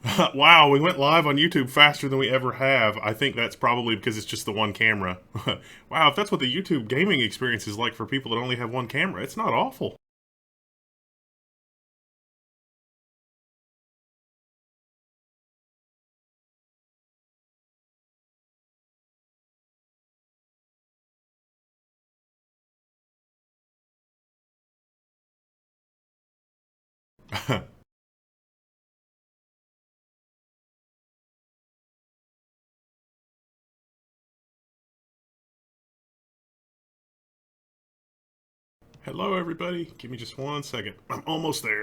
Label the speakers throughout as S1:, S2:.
S1: Wow, we went live on YouTube faster than we ever have. I think that's probably because it's just the one camera. Wow, if that's what the YouTube gaming experience is like for people that only have one camera, it's not awful. Hello, everybody. Give me just 1 second. I'm almost there.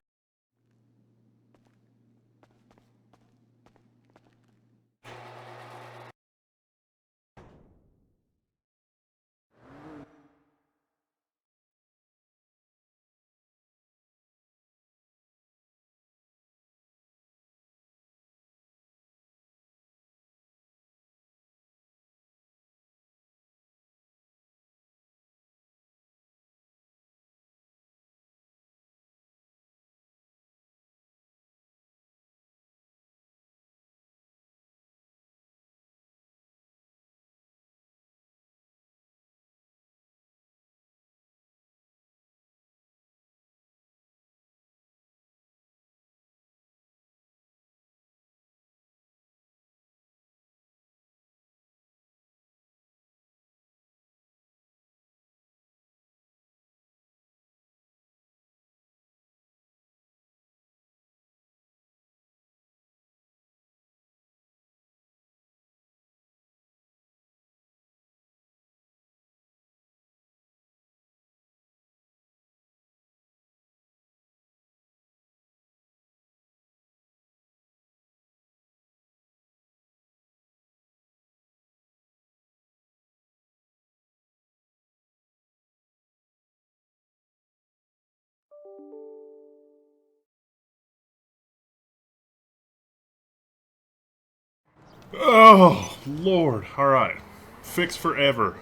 S1: Oh, Lord. All right. Fix forever.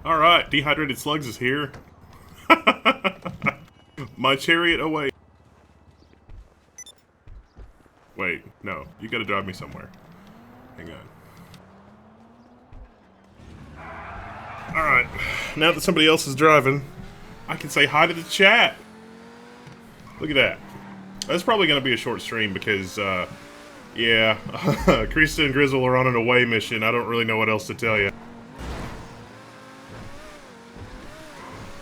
S1: All right. Dehydrated Slugs is here. My chariot away. Wait, no. You gotta drive me somewhere. Hang on. Alright. Now that somebody else is driving, I can say hi to the chat. Look at that. That's probably going to be a short stream because, yeah, Kreestuh and Grizzle are on an away mission. I don't really know what else to tell you.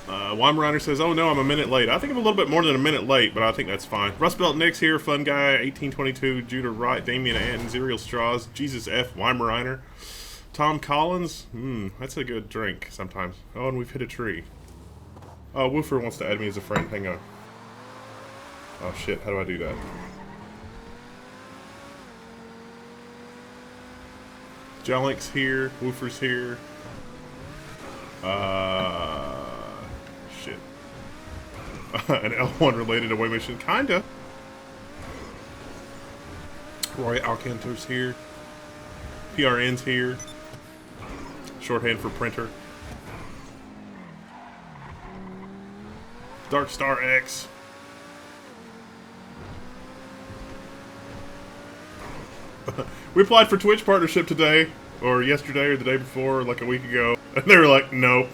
S1: Weimaraner says, oh no, I'm a minute late. I think I'm a little bit more than a minute late, but I think that's fine. Rust Belt Nick's here, Fun Guy, 1822, Judah Wright, Damian Anton, Zerial Straws, Jesus F. Weimaraner, Tom Collins. That's a good drink sometimes. Oh, and we've hit a tree. Oh, Woofer wants to add me as a friend. Hang on. Oh shit, how do I do that? Jalink's here, Woofer's here. Shit. An L1 related away mission, kinda. Roy Alcantar's here. PRN's here. Shorthand for printer. Dark Star X. We applied for Twitch partnership today, or yesterday, or the day before, or like a week ago, and they were like, nope.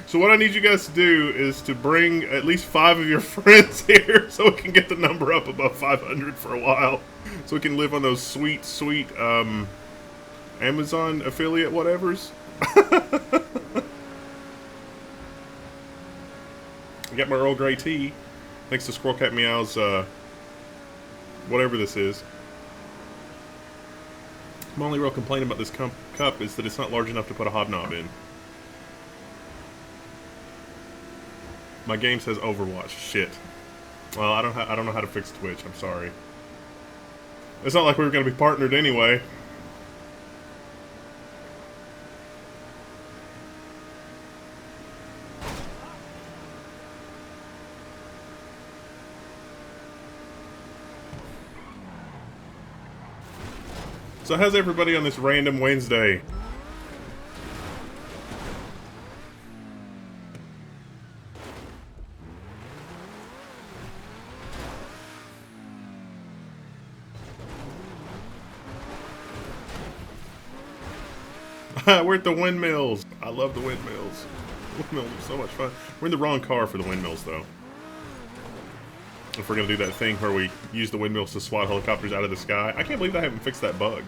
S1: So what I need you guys to do is to bring at least 5 of your friends here so we can get the number up above 500 for a while. So we can live on those sweet, sweet, Amazon affiliate whatevers. I got my Earl Grey tea. Thanks to Squirrel Cat Meow's, whatever this is. My only real complaint about this cup is that it's not large enough to put a hobnob in. My game says Overwatch. Shit. Well, I don't know how to fix Twitch. I'm sorry. It's not like we were going to be partnered anyway. So how's everybody on this random Wednesday? We're at the windmills. I love the windmills. Windmills are so much fun. We're in the wrong car for the windmills, though. If we're going to do that thing where we use the windmills to swat helicopters out of the sky. I can't believe I haven't fixed that bug.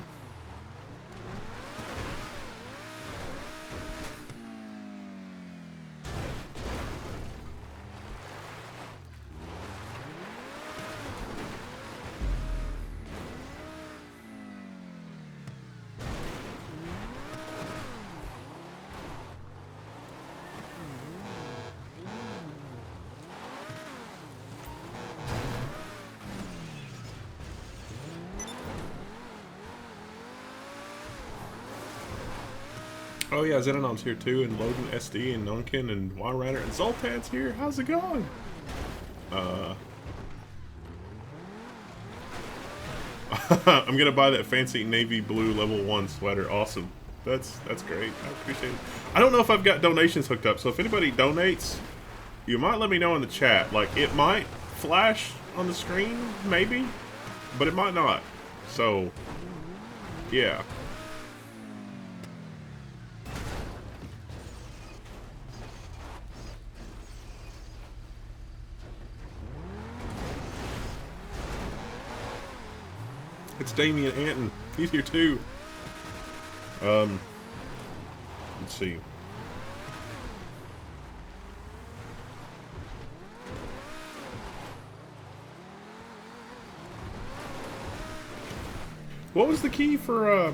S1: Oh yeah, Xenonon's here too, and Loden, SD, and Nunkin, and Wyrunner, and Zoltan's here. How's it going? I'm gonna buy that fancy navy blue level 1 sweater. Awesome. That's great. I appreciate it. I don't know if I've got donations hooked up, so if anybody donates, you might let me know in the chat. Like, it might flash on the screen, maybe, but it might not. So, yeah. It's Damian Anton. He's here too. Let's see. What was the key for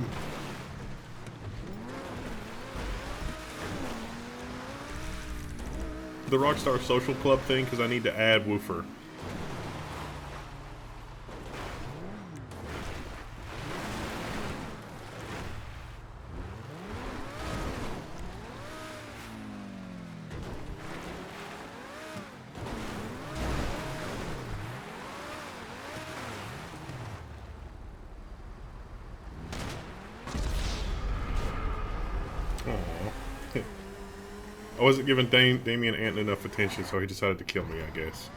S1: the Rockstar Social Club thing? Because I need to add Woofer. I wasn't giving Damian Anton enough attention, so he decided to kill me, I guess.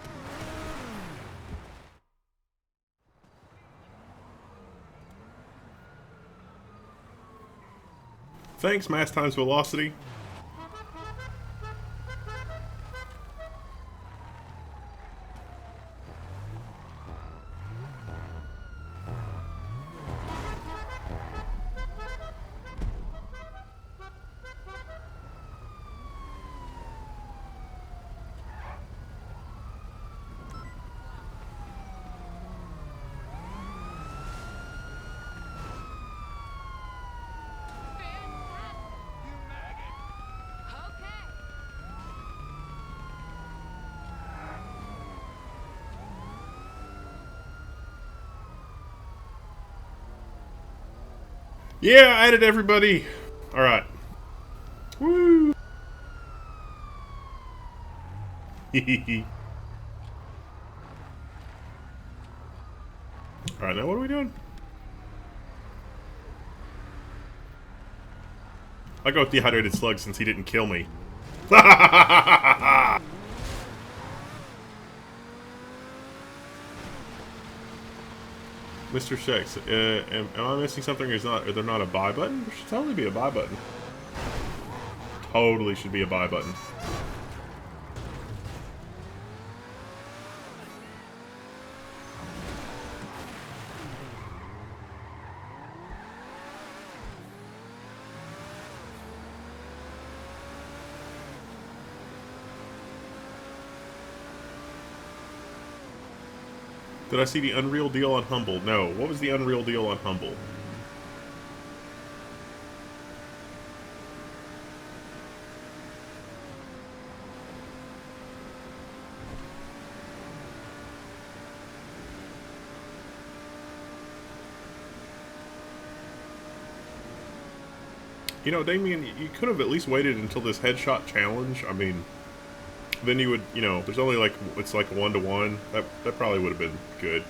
S1: Thanks, mass times velocity. Yeah, I added everybody. Alright. Woo! Alright, now what are we doing? I'll go with Dehydrated Slug since he didn't kill me. Mr. Shex, am I missing something or is there not a buy button? There should totally be a buy button. Totally should be a buy button. Did I see the Unreal deal on Humble? No. What was the Unreal deal on Humble? You know, Damien, you could have at least waited until this headshot challenge. I mean, then you would, you know, there's only like, it's like 1-to-1. That probably would have been good.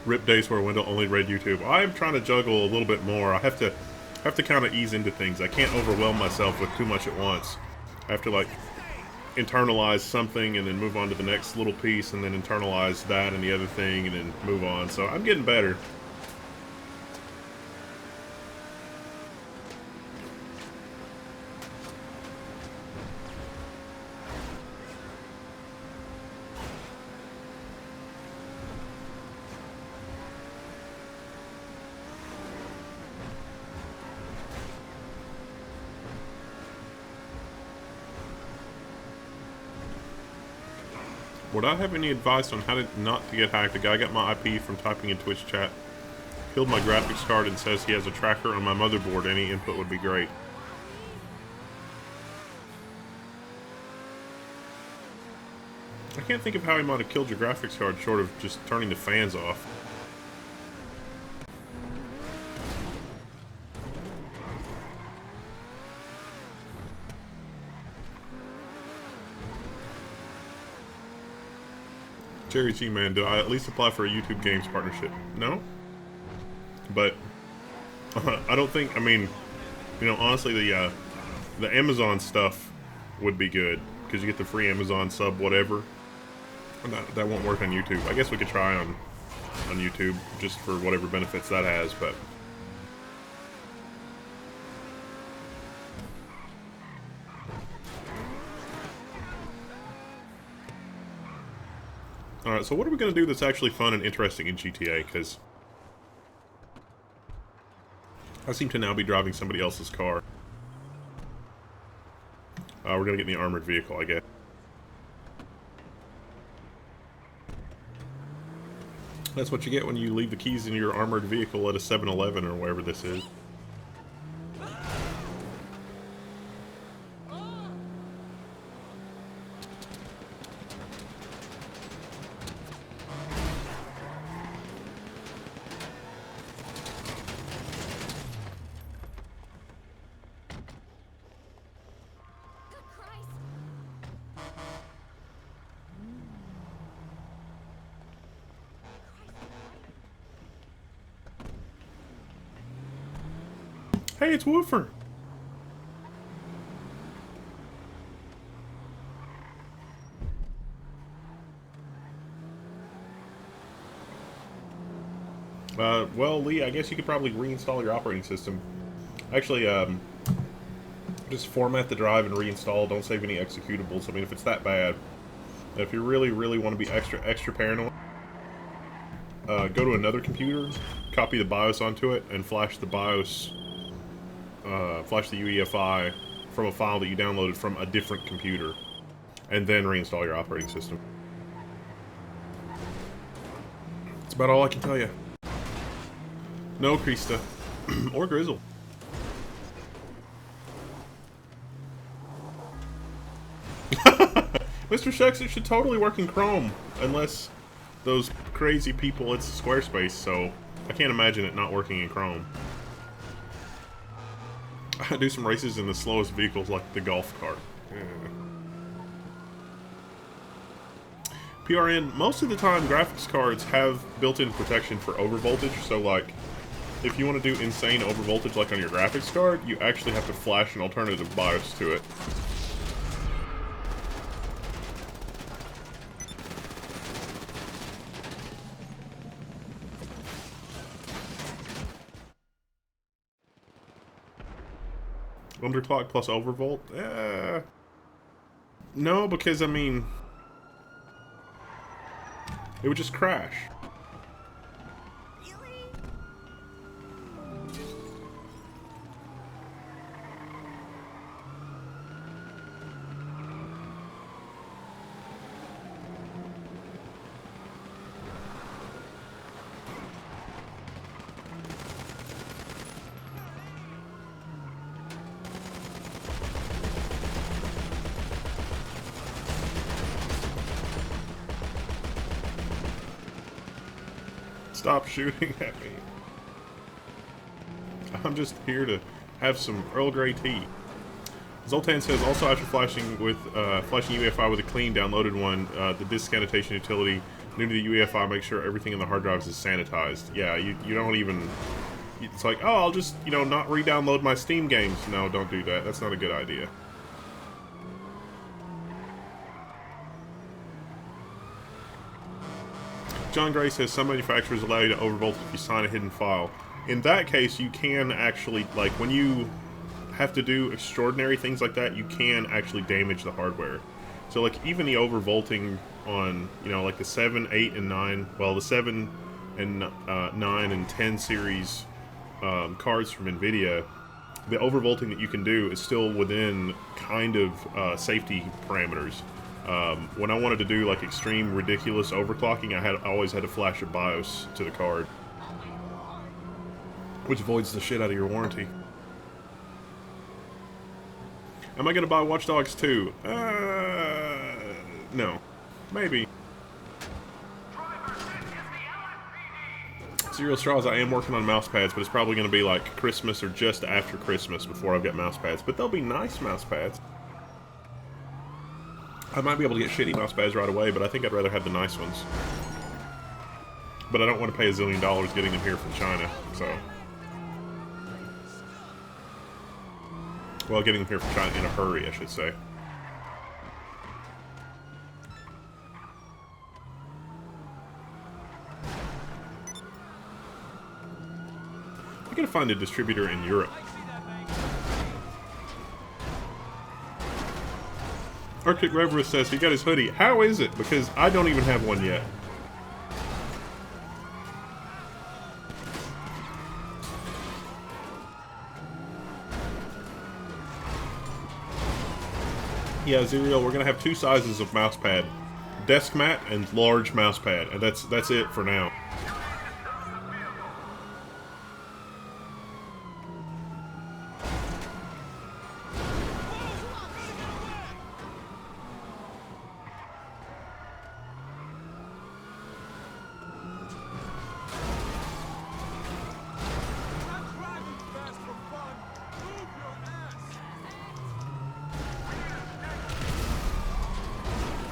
S1: Rip days where Wendell only read YouTube. I'm trying to juggle a little bit more. I have to kind of ease into things. I can't overwhelm myself with too much at once. I have to like internalize something and then move on to the next little piece and then internalize that and the other thing and then move on. So I'm getting better. Would I have any advice on how to not to get hacked? The guy got my IP from typing in Twitch chat. Killed my graphics card and says he has a tracker on my motherboard. Any input would be great. I can't think of how he might have killed your graphics card short of just turning the fans off. Jerry G, man, do I at least apply for a YouTube Games partnership? No? But, I don't think, I mean, you know, honestly, the Amazon stuff would be good, because you get the free Amazon sub whatever. That won't work on YouTube. I guess we could try on YouTube, just for whatever benefits that has, but... Alright, so what are we going to do that's actually fun and interesting in GTA? Because I seem to now be driving somebody else's car. We're going to get in the armored vehicle, I guess. That's what you get when you leave the keys in your armored vehicle at a 7-Eleven or wherever this is. Hey, it's Woofer! Well, Lee, I guess you could probably reinstall your operating system. Actually, just format the drive and reinstall. Don't save any executables. I mean, if it's that bad, if you really, really want to be extra paranoid, go to another computer, copy the BIOS onto it, and flash the BIOS, flash the UEFI from a file that you downloaded from a different computer, and then reinstall your operating system. That's about all I can tell you. No, Kreestuh. Or Grizzle. Mr. Shex, it should totally work in Chrome, unless those crazy people, it's Squarespace, so I can't imagine it not working in Chrome. I do some races in the slowest vehicles like the golf cart. PRN, most of the time graphics cards have built-in protection for overvoltage, so like, if you want to do insane overvoltage like on your graphics card, you actually have to flash an alternative BIOS to it. Underclock plus overvolt? No, because, I mean, it would just crash. Stop shooting at me. I'm just here to have some Earl Grey tea. Zoltan says, also after flashing UEFI with a clean downloaded one, the disk annotation utility New to the UEFI, make sure everything in the hard drives is sanitized. Yeah, you don't even... It's like, oh, I'll just, you know, not re-download my Steam games. No, don't do that. That's not a good idea. John Gray says some manufacturers allow you to overvolt if you sign a hidden file. In that case, you can actually, like, when you have to do extraordinary things like that, you can actually damage the hardware. So, like, even the overvolting on, you know, like the 7, 8, and 9, well, the 7 and 9 and 10 series cards from NVIDIA, the overvolting that you can do is still within kind of safety parameters. When I wanted to do like extreme ridiculous overclocking, I always had to flash a BIOS to the card, which voids the shit out of your warranty. Am I gonna buy Watch Dogs 2? No. Maybe. Serial Straws, I am working on mouse pads, but it's probably going to be like Christmas or just after Christmas before I've got mouse pads. But they'll be nice mouse pads. I might be able to get shitty mouse pads right away, but I think I'd rather have the nice ones. But I don't want to pay $1 zillion getting them here from China, so... Well, getting them here from China in a hurry, I should say. I gotta find a distributor in Europe. Arctic Reverus says he got his hoodie. How is it? Because I don't even have one yet. Yeah, Zerial, we're gonna have 2 sizes of mouse pad. Desk mat and large mouse pad. And that's it for now.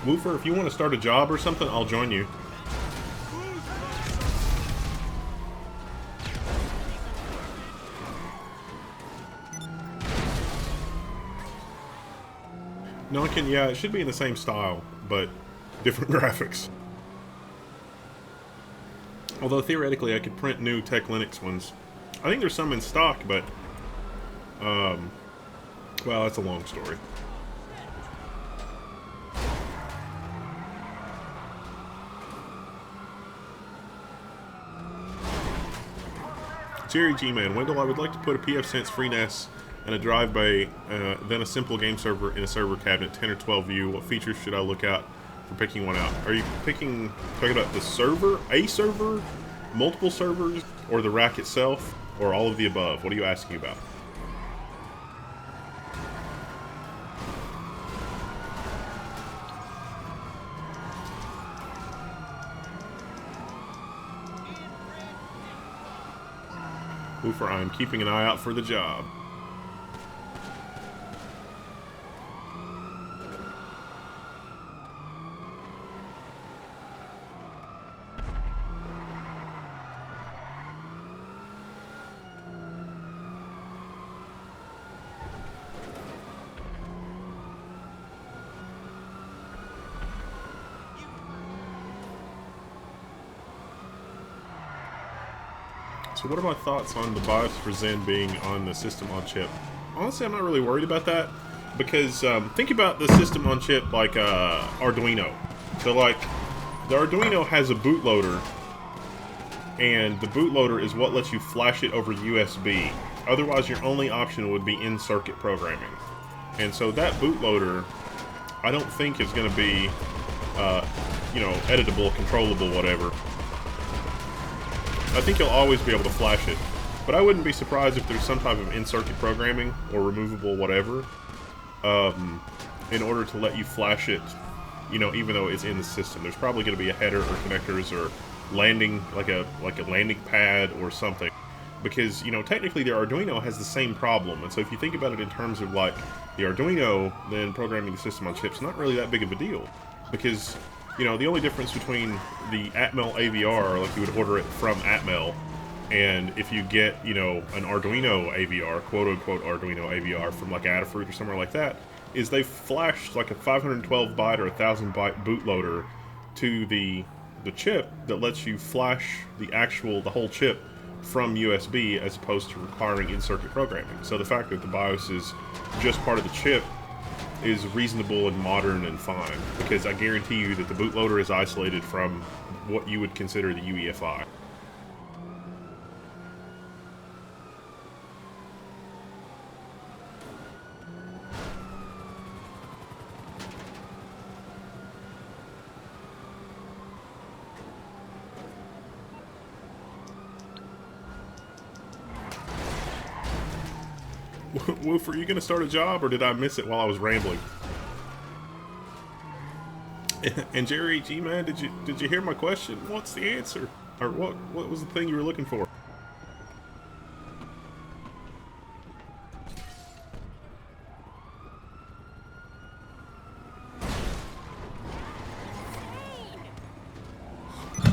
S1: Woofer, if you want to start a job or something, I'll join you. No, I can, yeah, it should be in the same style, but different graphics. Although, theoretically, I could print new Tech Linux ones. I think there's some in stock, but, well, that's a long story. Jerry G-Man, Wendell, I would like to put a PF Sense FreeNAS and a drive bay, then a simple game server in a server cabinet, 10 or 12 view. What features should I look out for picking one out? Are you talking about the server, a server, multiple servers, or the rack itself, or all of the above? What are you asking about? Woofer, I'm keeping an eye out for the job. So what are my thoughts on the BIOS for Zen being on the system on chip? Honestly, I'm not really worried about that, because think about the system on chip like Arduino. So like, the Arduino has a bootloader, and the bootloader is what lets you flash it over USB. Otherwise, your only option would be in-circuit programming. And so that bootloader, I don't think is going to be, you know, editable, controllable, whatever. I think you'll always be able to flash it, but I wouldn't be surprised if there's some type of in-circuit programming or removable whatever in order to let you flash it, you know, even though it's in the system. There's probably going to be a header or connectors or landing, like a landing pad or something, because, you know, technically the Arduino has the same problem. And so if you think about it in terms of like the Arduino then programming the system on chips, not really that big of a deal, because You know, the only difference between the Atmel AVR, like you would order it from Atmel, and if you get, you know, an Arduino AVR, quote-unquote Arduino AVR from like Adafruit or somewhere like that, is they flashed like a 512 byte or 1000 byte bootloader to the chip that lets you flash the whole chip from USB as opposed to requiring in-circuit programming. So the fact that the BIOS is just part of the chip is reasonable and modern and fine, because I guarantee you that the bootloader is isolated from what you would consider the UEFI. Woof, are you gonna start a job, or did I miss it while I was rambling? And Jerry G, man, did you hear my question? What's the answer? Or what was the thing you were looking for?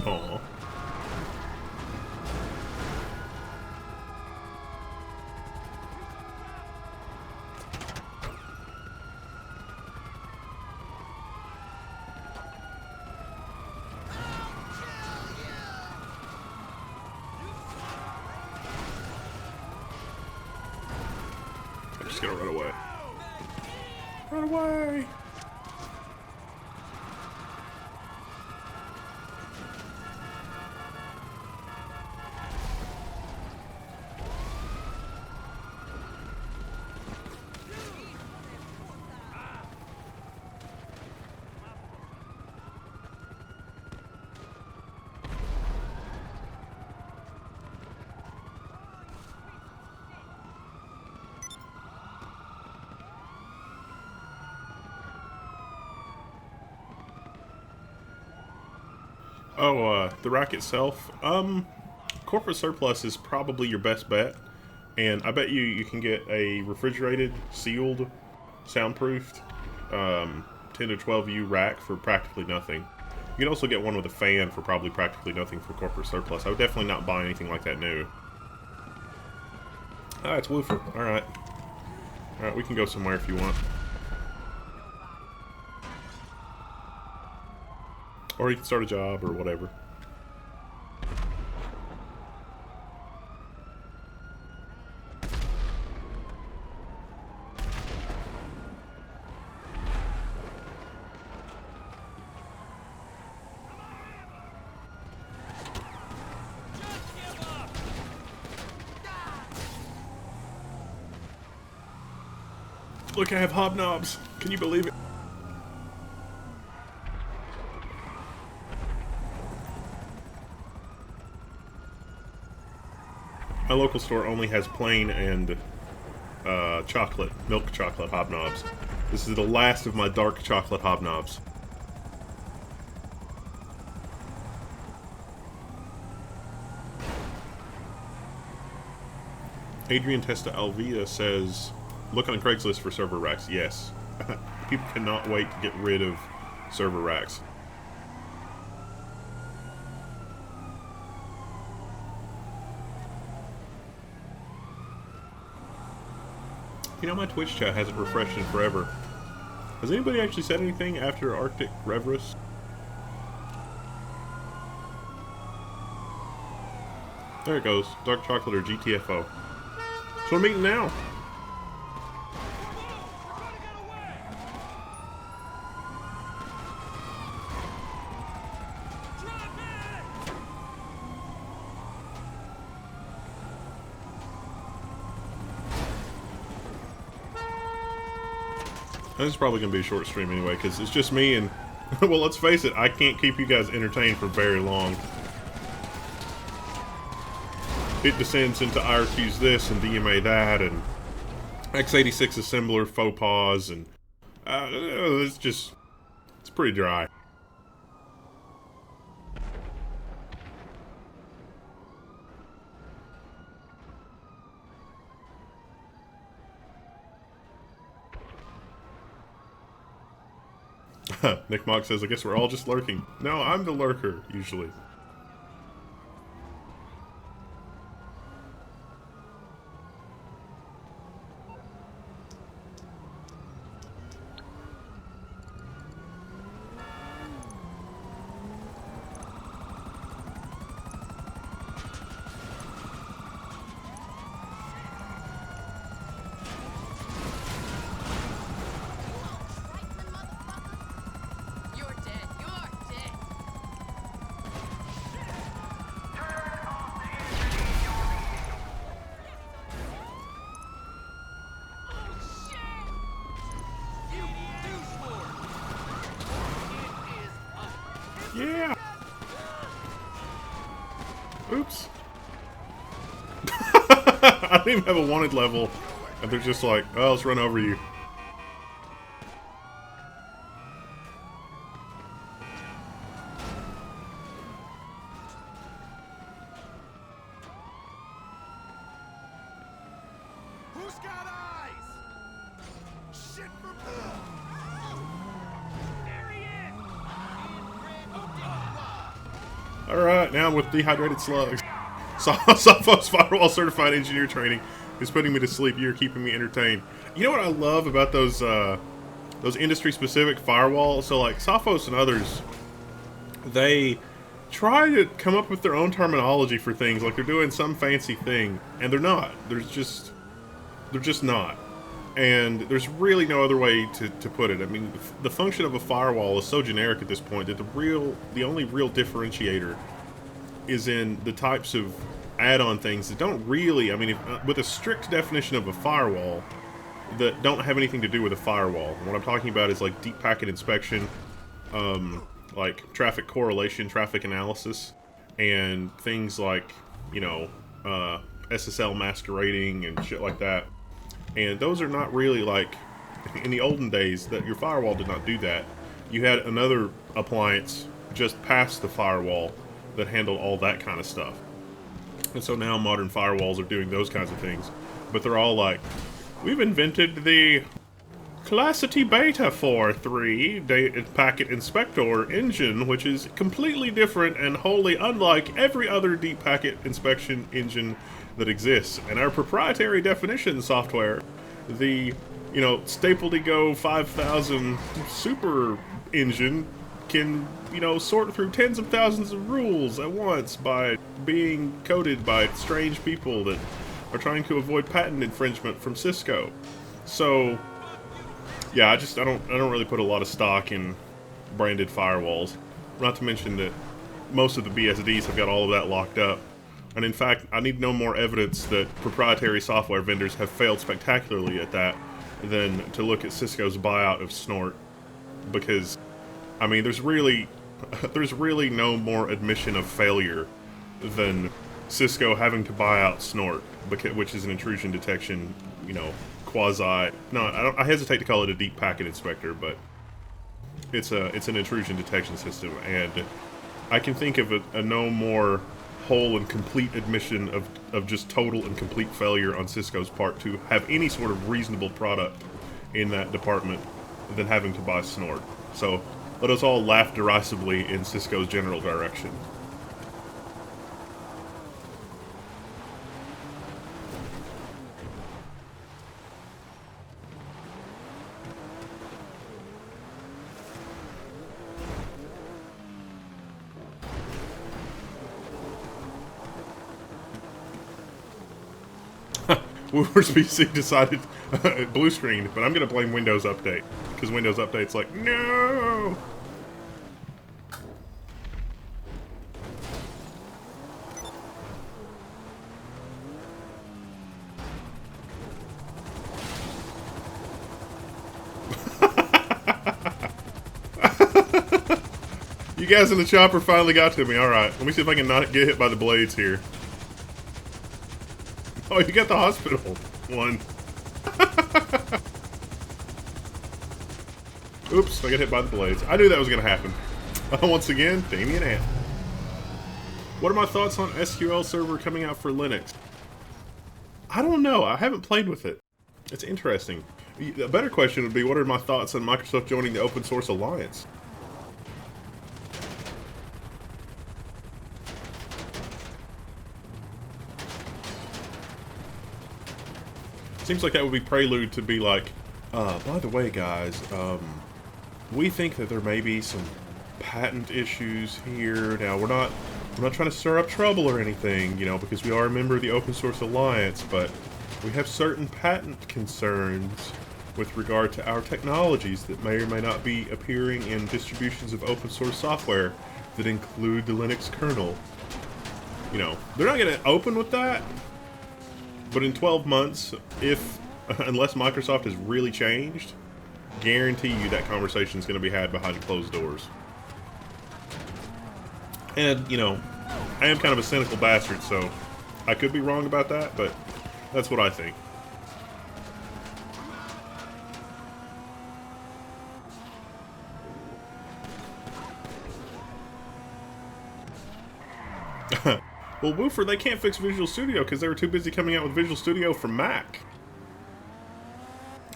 S1: Aw. I'm just gonna run away. Run away! Oh, the rack itself? Corporate surplus is probably your best bet. And I bet you can get a refrigerated, sealed, soundproofed 10 to 12U rack for practically nothing. You can also get one with a fan for probably practically nothing for corporate surplus. I would definitely not buy anything like that new. Ah, it's Woofer. Alright. Alright, we can go somewhere if you want. Or you can start a job or whatever. Look, I have hobnobs. Can you believe it? My local store only has plain and milk chocolate hobnobs. This is the last of my dark chocolate hobnobs. Adrian Testa Alvia says, look on Craigslist for server racks. Yes. People cannot wait to get rid of server racks. You know, my Twitch chat hasn't refreshed in forever. Has anybody actually said anything after Arctic Reverus? There it goes. Dark chocolate or GTFO. That's what I'm eating now. This is probably going to be a short stream anyway, because it's just me and... well, let's face it, I can't keep you guys entertained for very long. It descends into IRQs this and DMA that, and x86 assembler faux pas, and... it's pretty dry. Nick Mock says, I guess we're all just lurking. No, I'm the lurker, usually. Yeah! Oops. I don't even have a wanted level, and they're just like, oh, let's run over you.
S2: Who's got eyes? Shit for There he is!
S1: Alright, now with dehydrated slugs. Sophos Firewall Certified Engineer Training is putting me to sleep. You're keeping me entertained. You know what I love about those industry-specific firewalls? So like Sophos and others, they try to come up with their own terminology for things, like they're doing some fancy thing, and they're not. They're just not. And there's really no other way to put it. I mean, the function of a firewall is so generic at this point that the only real differentiator is in the types of add-on things that don't really, I mean, with a strict definition of a firewall, that don't have anything to do with a firewall. And what I'm talking about is like deep packet inspection, like traffic correlation, traffic analysis, and things like, you know, SSL masquerading and shit like that. And those are not really like, in the olden days, that your firewall did not do that. You had another appliance just past the firewall that handled all that kind of stuff. And so now modern firewalls are doing those kinds of things. But they're all like, we've invented the Classity Beta 4.3 Packet Inspector engine, which is completely different and wholly unlike every other deep packet inspection engine that exists. And our proprietary definition software, the, you know, Stapledy-Go 5000 super engine, can, you know, sort through tens of thousands of rules at once by being coded by strange people that are trying to avoid patent infringement from Cisco. So, yeah, I don't really put a lot of stock in branded firewalls. Not to mention that most of the BSDs have got all of that locked up. And in fact, I need no more evidence that proprietary software vendors have failed spectacularly at that than to look at Cisco's buyout of Snort. Because, I mean, there's really no more admission of failure than Cisco having to buy out Snort, which is an intrusion detection, you know, quasi. No, I hesitate to call it a deep packet inspector, but it's an intrusion detection system, and I can think of a no more whole and complete admission of just total and complete failure on Cisco's part to have any sort of reasonable product in that department than having to buy Snort. So let us all laugh derisively in Cisco's general direction. Woover's PC decided blue screen, but I'm gonna blame Windows Update because Windows Update's like, no. You guys in the chopper finally got to me. All right, let me see if I can not get hit by the blades here. Oh, you got the hospital one. Oops, I got hit by the blades. I knew that was going to happen. Once again, Damien Ant. What are my thoughts on SQL Server coming out for Linux? I don't know. I haven't played with it. It's interesting. A better question would be, what are my thoughts on Microsoft joining the Open Source Alliance? Seems like that would be prelude to be like, by the way, guys, we think that there may be some patent issues here. Now, we're not trying to stir up trouble or anything, you know, because we are a member of the Open Source Alliance, but we have certain patent concerns with regard to our technologies that may or may not be appearing in distributions of open source software that include the Linux kernel. You know, they're not going to open with that, but in 12 months, unless Microsoft has really changed, guarantee you that conversation is going to be had behind closed doors. And, you know, I am kind of a cynical bastard, so I could be wrong about that, but that's what I think. Well, Woofer, they can't fix Visual Studio because they were too busy coming out with Visual Studio for Mac.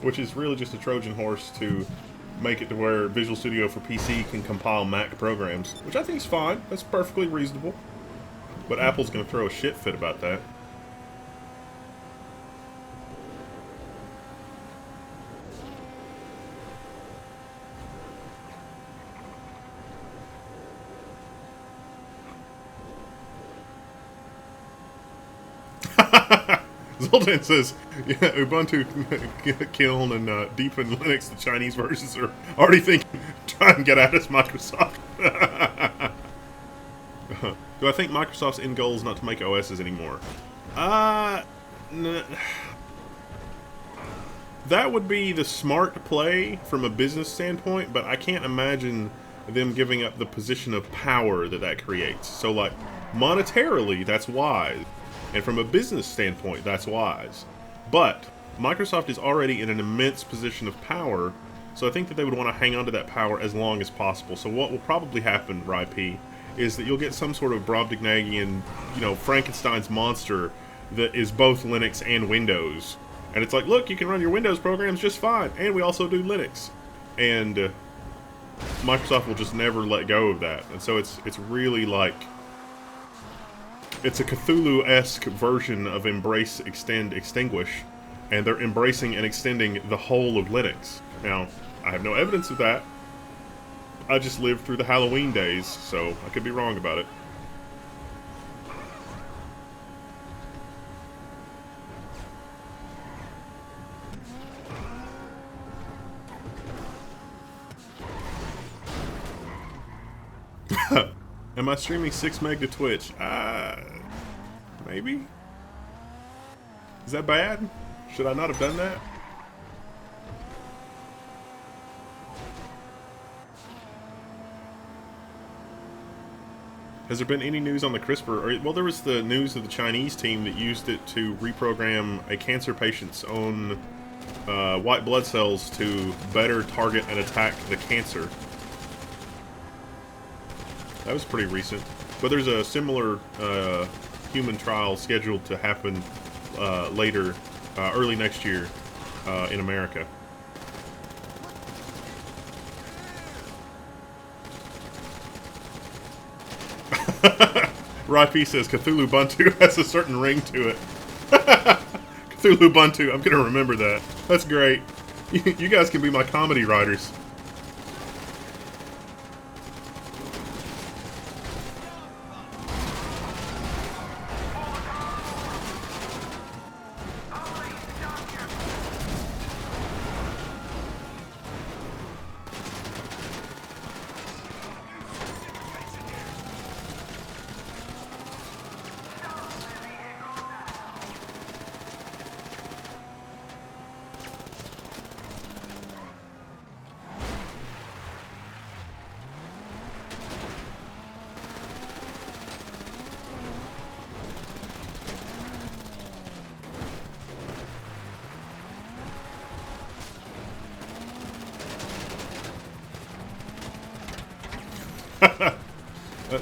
S1: Which is really just a Trojan horse to make it to where Visual Studio for PC can compile Mac programs. Which I think is fine. That's perfectly reasonable. But Apple's going to throw a shit fit about that. Zoltan says, yeah, Ubuntu, Kiln, and Deep in Linux, the Chinese versions are already thinking, try and get at us, Microsoft. Do I think Microsoft's end goal is not to make OSs anymore? That would be the smart play from a business standpoint, but I can't imagine them giving up the position of power that creates. So, like, monetarily, that's wise. And from a business standpoint, that's wise. But Microsoft is already in an immense position of power, so I think that they would want to hang on to that power as long as possible. So what will probably happen, RIP, is that you'll get some sort of Brobdingnagian, you know, Frankenstein's monster that is both Linux and Windows. And it's like, look, you can run your Windows programs just fine, and we also do Linux. And Microsoft will just never let go of that. And so it's really like... It's a Cthulhu-esque version of Embrace, Extend, Extinguish, and they're embracing and extending the whole of Linux. Now, I have no evidence of that. I just lived through the Halloween days, so I could be wrong about it. Am I streaming 6 meg to Twitch? Maybe? Is that bad? Should I not have done that? Has there been any news on the CRISPR? Well, there was the news of the Chinese team that used it to reprogram a cancer patient's own white blood cells to better target and attack the cancer. That was pretty recent. But there's a similar human trial scheduled to happen later, early next year in America. Raipi says Cthulhu Ubuntu has a certain ring to it. Cthulhu Ubuntu, I'm gonna remember that. That's great. You guys can be my comedy writers.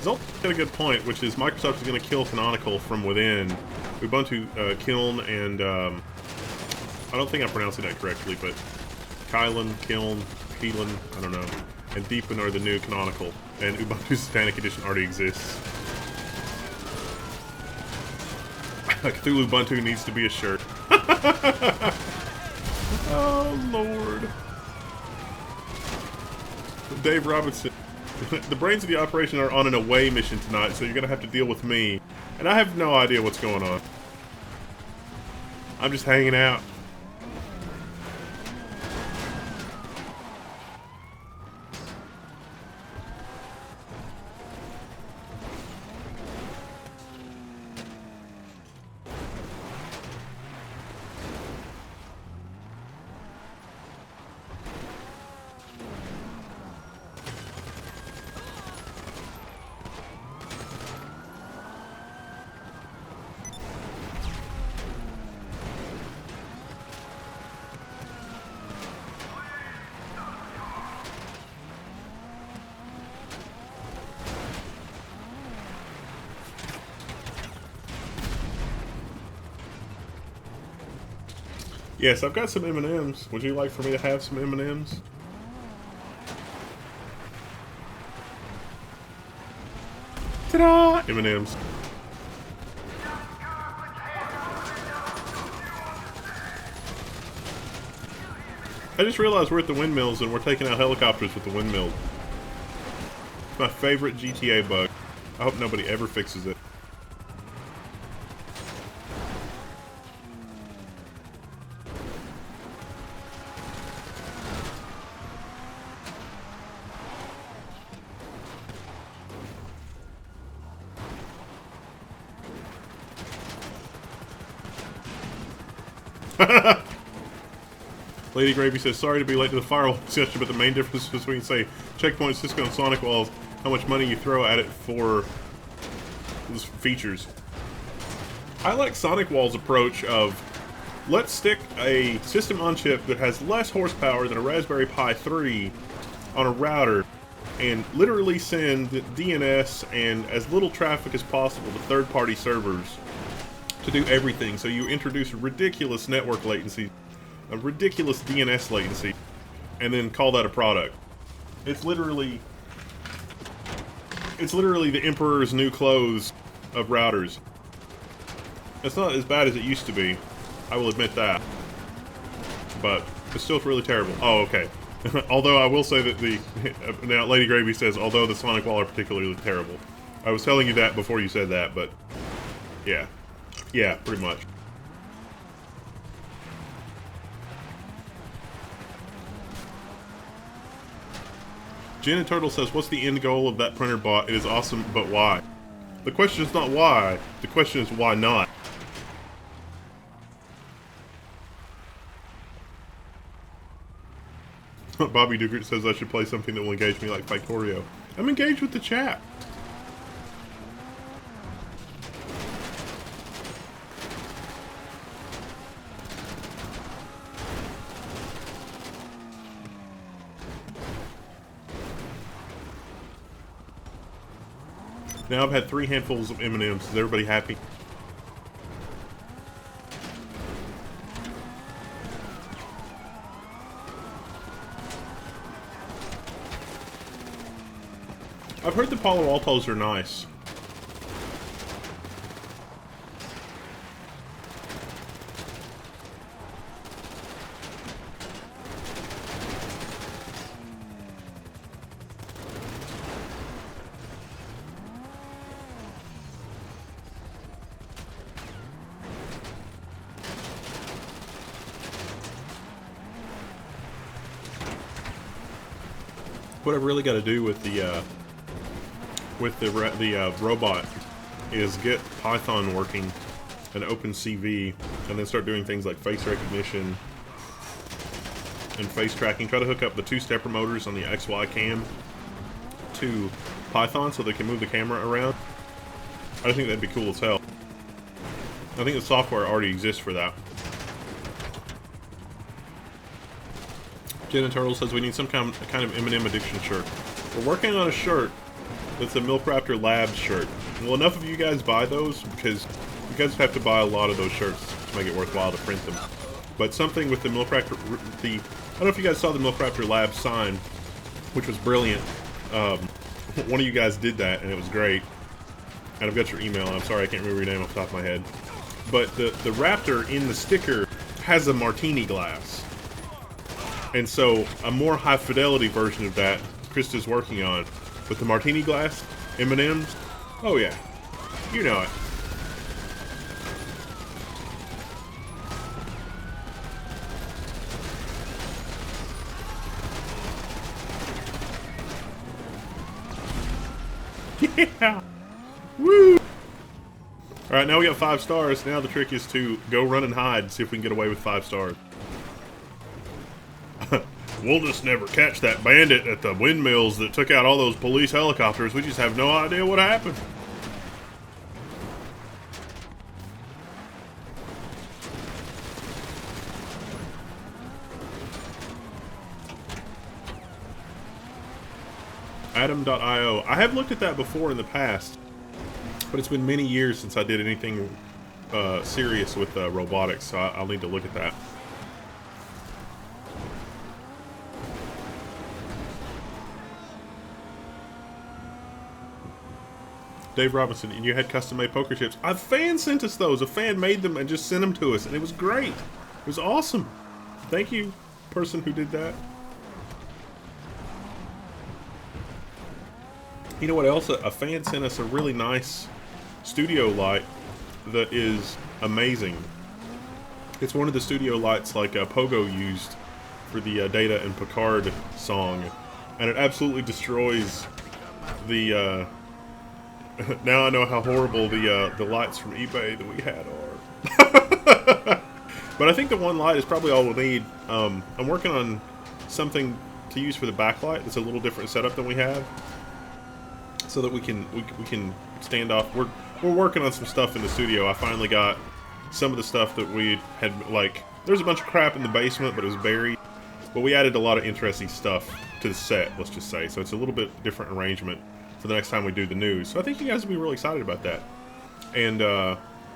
S1: Zolt got a good point, which is Microsoft is going to kill Canonical from within. Ubuntu, Kiln, and I don't think I'm pronouncing that correctly, but Kiln, Keelan, I don't know, and Deepin are the new Canonical, and Ubuntu's Satanic Edition already exists. Cthulhu Ubuntu needs to be a shirt. Oh, Lord. Dave Robinson. The brains of the operation are on an away mission tonight, so you're going to have to deal with me. And I have no idea what's going on. I'm just hanging out. Yes, I've got some M&Ms. Would you like for me to have some M&Ms? Ta-da! M&Ms. I just realized we're at the windmills and we're taking out helicopters with the windmill. It's my favorite GTA bug. I hope nobody ever fixes it. Lady Gravy says, sorry to be late to the firewall session, but the main difference between, say, Checkpoint, Cisco, and Sonic Walls, how much money you throw at it for those features. I like Sonic Wall's approach of, let's stick a system on chip that has less horsepower than a Raspberry Pi 3 on a router, and literally send DNS and as little traffic as possible to third-party servers to do everything. So you introduce ridiculous network latency, a ridiculous DNS latency, and then call that a product. It's literally the Emperor's New Clothes of routers. It's not as bad as it used to be, I will admit that, but it's still really terrible. Oh, okay. Although I will say that now Lady Gravy says, although the Sonic Wall are particularly terrible. I was telling you that before you said that, but yeah. Yeah, pretty much. Jen and Turtle says, what's the end goal of that printer bot? It is awesome, but why? The question is not why. The question is why not? Bobby Dugert says I should play something that will engage me like Factorio. I'm engaged with the chat. Now I've had 3 handfuls of M&Ms. Is everybody happy? I've heard the Palo Altos are nice. What I've really got to do with the robot is get Python working and OpenCV, and then start doing things like face recognition and face tracking. Try to hook up the 2 stepper motors on the XY cam to Python so they can move the camera around. I think that'd be cool as hell. I think the software already exists for that. Jenna Turtle says we need some kind of M&M addiction shirt. We're working on a shirt that's a Milk Raptor Labs shirt. Will enough of you guys buy those? Because you guys have to buy a lot of those shirts to make it worthwhile to print them. But something with the Milk Raptor, I don't know if you guys saw the Milk Raptor Labs sign, which was brilliant. One of you guys did that, and it was great. And I've got your email, and I'm sorry I can't remember your name off the top of my head. But the Raptor in the sticker has a martini glass. And so a more high fidelity version of that Kreestuh's working on. With the martini glass, M&M's, oh yeah, you know it. Yeah! Woo! Alright, now we got 5 stars. Now the trick is to go run and hide and see if we can get away with 5 stars. We'll just never catch that bandit at the windmills that took out all those police helicopters. We just have no idea what happened. Adam.io. I have looked at that before in the past, but it's been many years since I did anything serious with robotics, so I'll need to look at that. Dave Robinson, and you had custom-made poker chips. A fan sent us those. A fan made them and just sent them to us, and it was great. It was awesome. Thank you, person who did that. You know what else? A fan sent us a really nice studio light that is amazing. It's one of the studio lights like Pogo used for the Data and Picard song, and it absolutely destroys the now I know how horrible the lights from eBay that we had are. But I think the one light is probably all we'll need. I'm working on something to use for the backlight. It's a little different setup than we have, so that we can stand off. We're working on some stuff in the studio. I finally got some of the stuff that we had, like, there's a bunch of crap in the basement, but it was buried. But we added a lot of interesting stuff to the set, let's just say. So it's a little bit different arrangement for the next time we do the news. So I think you guys will be really excited about that. And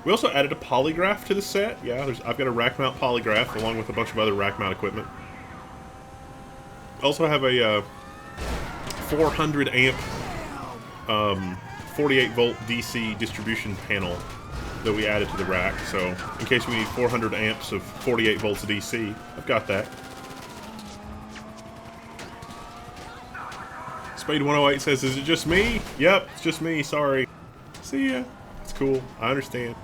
S1: we also added a polygraph to the set. Yeah, I've got a rack mount polygraph along with a bunch of other rack mount equipment. Also have a 400 amp 48 volt DC distribution panel that we added to the rack. So in case we need 400 amps of 48 volts DC, I've got that. Spade 108 says, is it just me? Yep, it's just me, sorry. See ya. It's cool, I understand.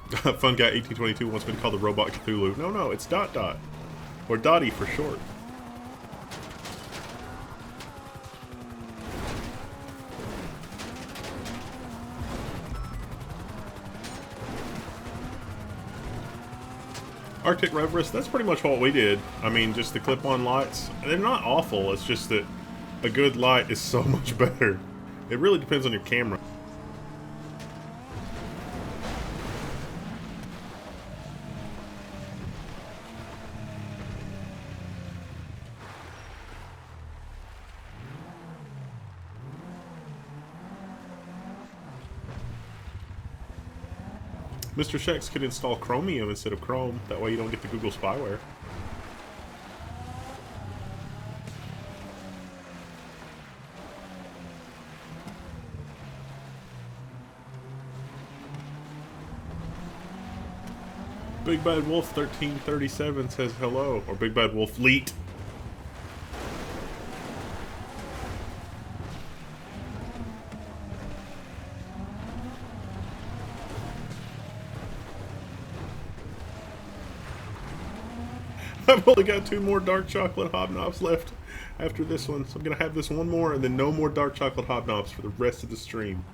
S1: Fun Guy 1822 wants me to call the robot Cthulhu. No, it's Dot Dot. Or Dottie for short. Arctic Reverus, that's pretty much what we did. I mean, just the clip-on lights. They're not awful, it's just that a good light is so much better. It really depends on your camera. Mr. Shex could install Chromium instead of Chrome. That way you don't get the Google spyware. Big Bad Wolf 1337 says hello. Or Big Bad Wolf Leet. I've only got 2 more dark chocolate hobnobs left after this one, so I'm gonna have this one more and then no more dark chocolate hobnobs for the rest of the stream.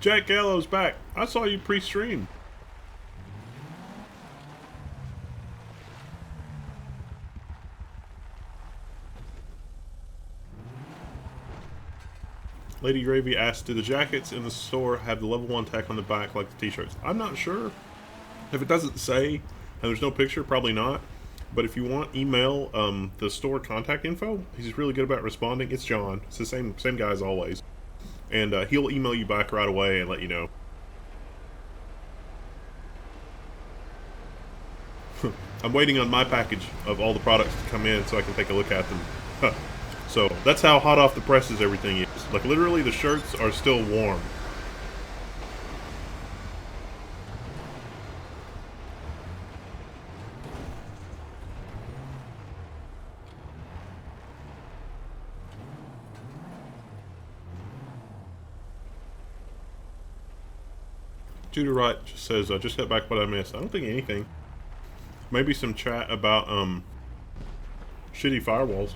S1: Jack Gallo's back. I saw you pre-stream. Lady Gravy asked, do the jackets in the store have the level 1 tech on the back like the t-shirts? I'm not sure. If it doesn't say, and there's no picture, probably not. But if you want, email the store contact info. He's really good about responding. It's John. It's the same guy as always. And he'll email you back right away and let you know. I'm waiting on my package of all the products to come in so I can take a look at them. So that's how hot off the presses everything is. Like literally the shirts are still warm. Judah Wright just says, I just got back what I missed. I don't think anything. Maybe some chat about shitty firewalls.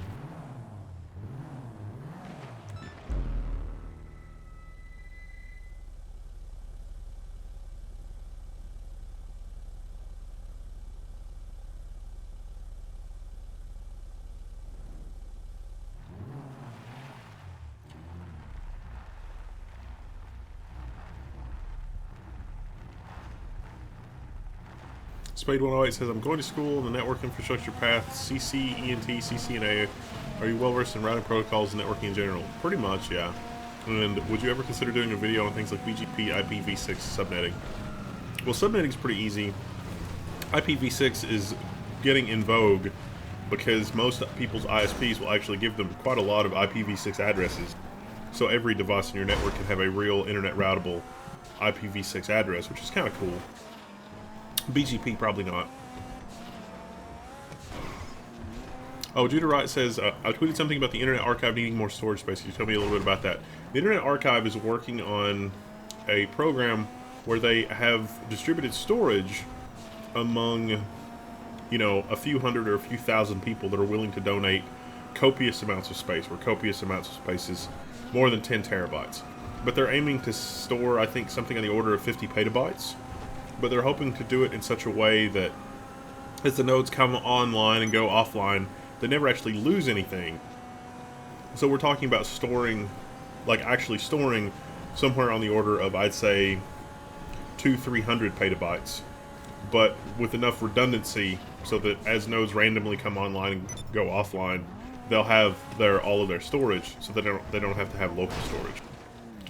S1: Spade 108 says, I'm going to school in the network infrastructure path, CC, ENT, CCNA. Are you well versed in routing protocols and networking in general? Pretty much, yeah. And would you ever consider doing a video on things like BGP, IPv6, subnetting? Well, subnetting is pretty easy. IPv6 is getting in vogue because most people's ISPs will actually give them quite a lot of IPv6 addresses. So every device in your network can have a real internet routable IPv6 address, which is kind of cool. BGP, probably not. Oh, Judah Wright says, I tweeted something about the Internet Archive needing more storage space. Can you tell me a little bit about that? The Internet Archive is working on a program where they have distributed storage among, you know, a few hundred or a few thousand people that are willing to donate copious amounts of space, where copious amounts of space is more than 10 terabytes. But they're aiming to store, I think, something on the order of 50 petabytes. But they're hoping to do it in such a way that as the nodes come online and go offline, they never actually lose anything. So we're talking about storing, like actually storing somewhere on the order of, I'd say, 200-300 petabytes, but with enough redundancy so that as nodes randomly come online and go offline, they'll have all of their storage, so they don't have to have local storage.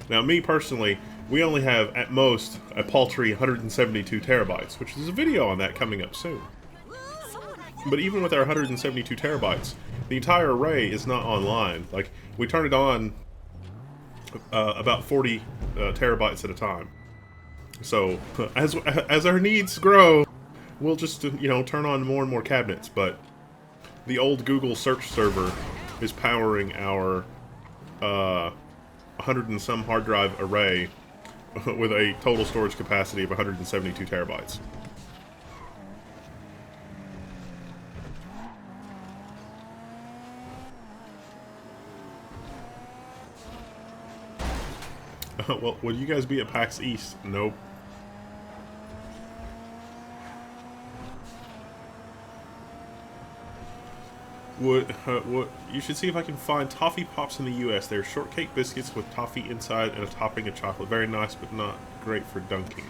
S1: Now, me personally, we only have, at most, a paltry 172 terabytes, which is a video on that coming up soon. But even with our 172 terabytes, the entire array is not online. Like, we turn it on about 40 terabytes at a time. So, as our needs grow, we'll just, you know, turn on more and more cabinets. But the old Google search server is powering our 100 and some hard drive array with a total storage capacity of 172 terabytes. Well, would you guys be at PAX East? Nope. You should see if I can find Toffee Pops in the U.S. They're shortcake biscuits with toffee inside and a topping of chocolate. Very nice, but not great for dunking.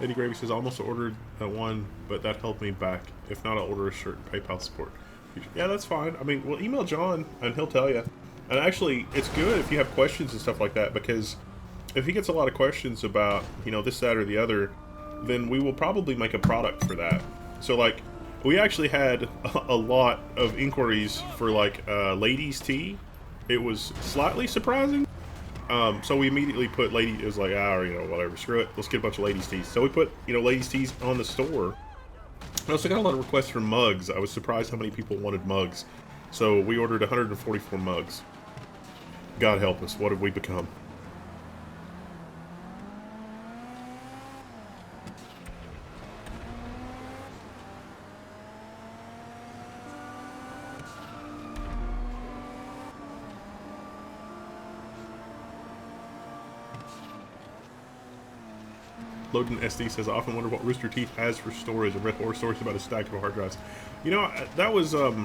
S1: Lady Gravy says, I almost ordered one, but that held me back. If not, I'll order a shirt and PayPal support. Yeah, that's fine. I mean, well, email John, and he'll tell you. And actually, it's good if you have questions and stuff like that, because if he gets a lot of questions about, you know, this, that, or the other, then we will probably make a product for that. So, like, we actually had a lot of inquiries for, like, ladies' tea. It was slightly surprising. So we immediately put it was like, you know, whatever, screw it. Let's get a bunch of ladies' teas. So we put, you know, ladies' teas on the store. I also got a lot of requests for mugs. I was surprised how many people wanted mugs. So we ordered 144 mugs. God help us, what have we become? Loading SD says, I often wonder what Rooster Teeth has for storage. I read horror stories about a stack of hard drives. You know, that was, I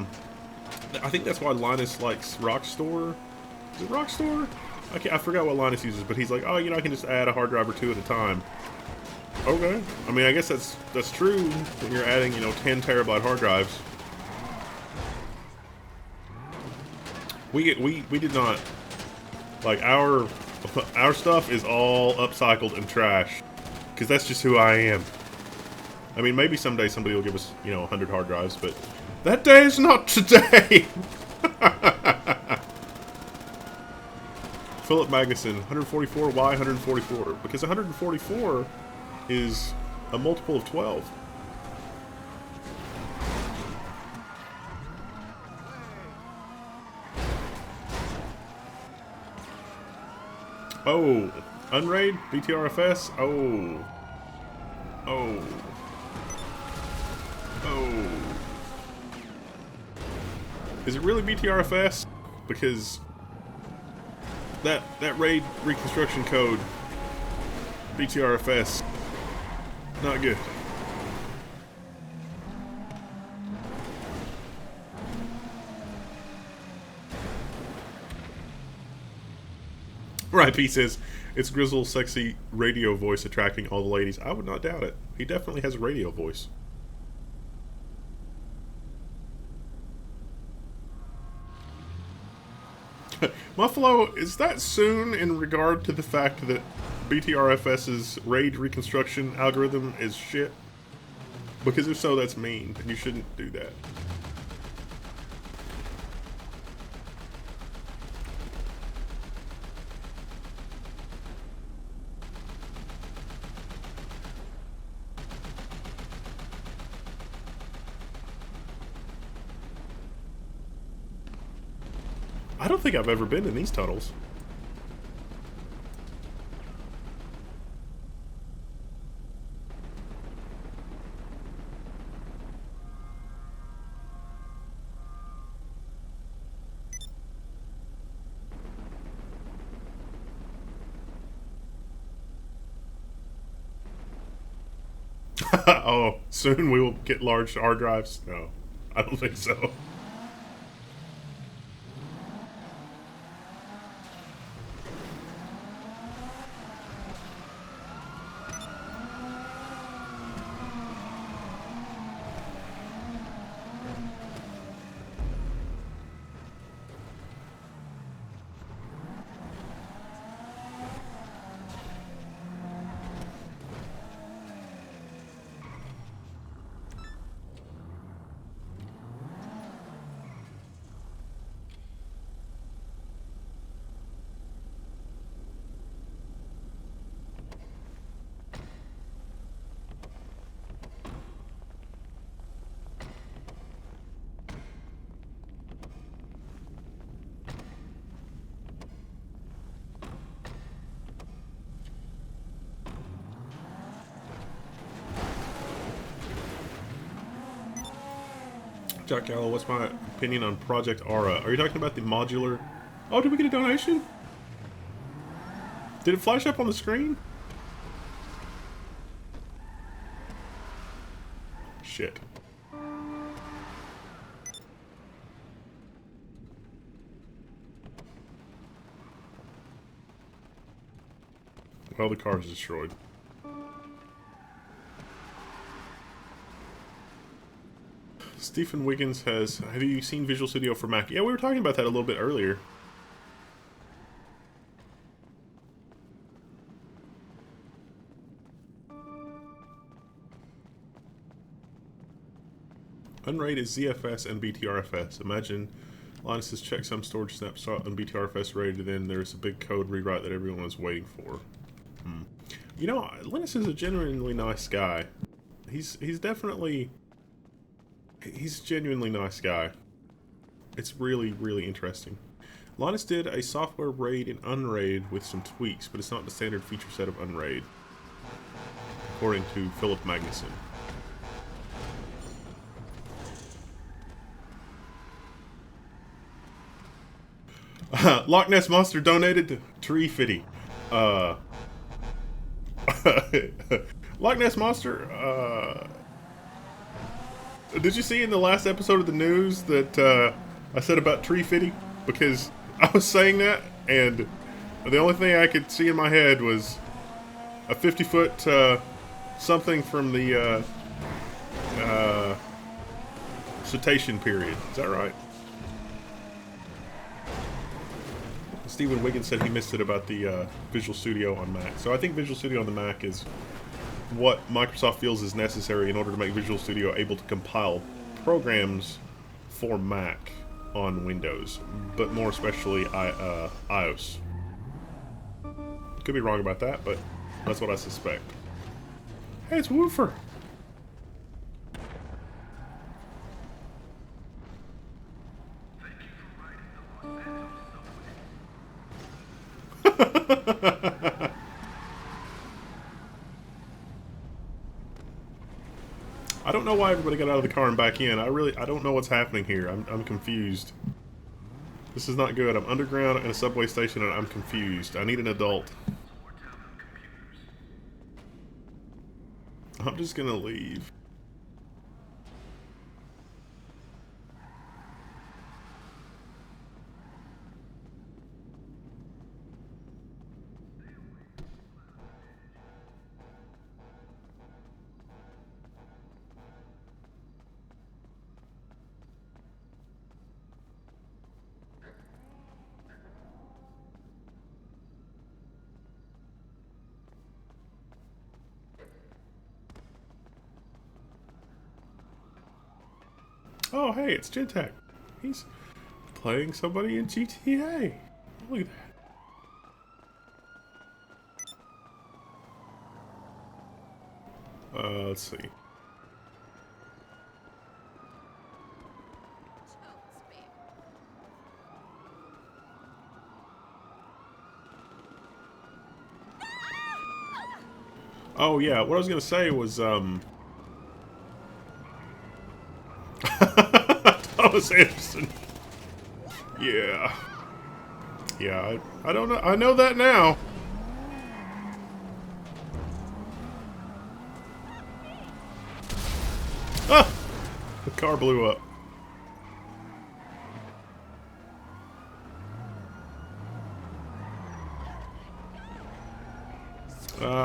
S1: think that's why Linus likes Rockstor. Is it Rockstor? I forgot what Linus uses, but he's like, oh, you know, I can just add a hard drive or two at a time. Okay. I mean, I guess that's true when you're adding, you know, 10 terabyte hard drives. We did not, like, our stuff is all upcycled and trash. Because that's just who I am. I mean, maybe someday somebody will give us, you know, 100 hard drives, but that day is not today! Philip Magnuson, 144, why 144? Because 144 is a multiple of 12. Oh, Unraid? BTRFS? Oh. Oh. Oh. Is it really BTRFS? Because that raid reconstruction code, BTRFS, not good. Right, P says, it's Grizzle's sexy radio voice attracting all the ladies. I would not doubt it. He definitely has a radio voice. Muffalo, is that soon in regard to the fact that BTRFS's raid reconstruction algorithm is shit? Because if so, that's mean, and you shouldn't do that. I don't think I've ever been in these tunnels. Oh, soon we will get large hard drives? No, I don't think so. Jack Gallo, what's my opinion on Project Aura? Are you talking about the modular... Oh, did we get a donation? Did it flash up on the screen? Shit. Well, the car is destroyed. Stephen Wiggins has... Have you seen Visual Studio for Mac? Yeah, we were talking about that a little bit earlier. Unraid is ZFS and BTRFS. Imagine Linus has checked some storage snapshot on BTRFS RAID, and then there's a big code rewrite that everyone was waiting for. You know, Linus is a genuinely nice guy. He's definitely... He's a genuinely nice guy. It's really, really interesting. Linus did a software raid in Unraid with some tweaks, but it's not the standard feature set of Unraid, according to Philip Magnuson. Loch Ness Monster donated to Tree Fitty. Loch Ness Monster, did you see in the last episode of the news that I said about Tree Fitty? Because I was saying that, and the only thing I could see in my head was a 50-foot something from the cetacean period. Is that right? Stephen Wiggins said he missed it about the Visual Studio on Mac. So I think Visual Studio on the Mac is what Microsoft feels is necessary in order to make Visual Studio able to compile programs for Mac on Windows, but more especially iOS. Could be wrong about that, but that's what I suspect. Hey, it's Woofer! I don't know why everybody got out of the car and back in. I don't know what's happening here. I'm confused. This is not good. I'm underground in a subway station and I'm confused. I need an adult. I'm just gonna leave. Oh, hey, it's Gentech. He's playing somebody in GTA. Look at that. Let's see. Oh, yeah, what I was gonna say was, Thomas Anderson. Yeah. Yeah, I don't know. I know that now. Ah! The car blew up.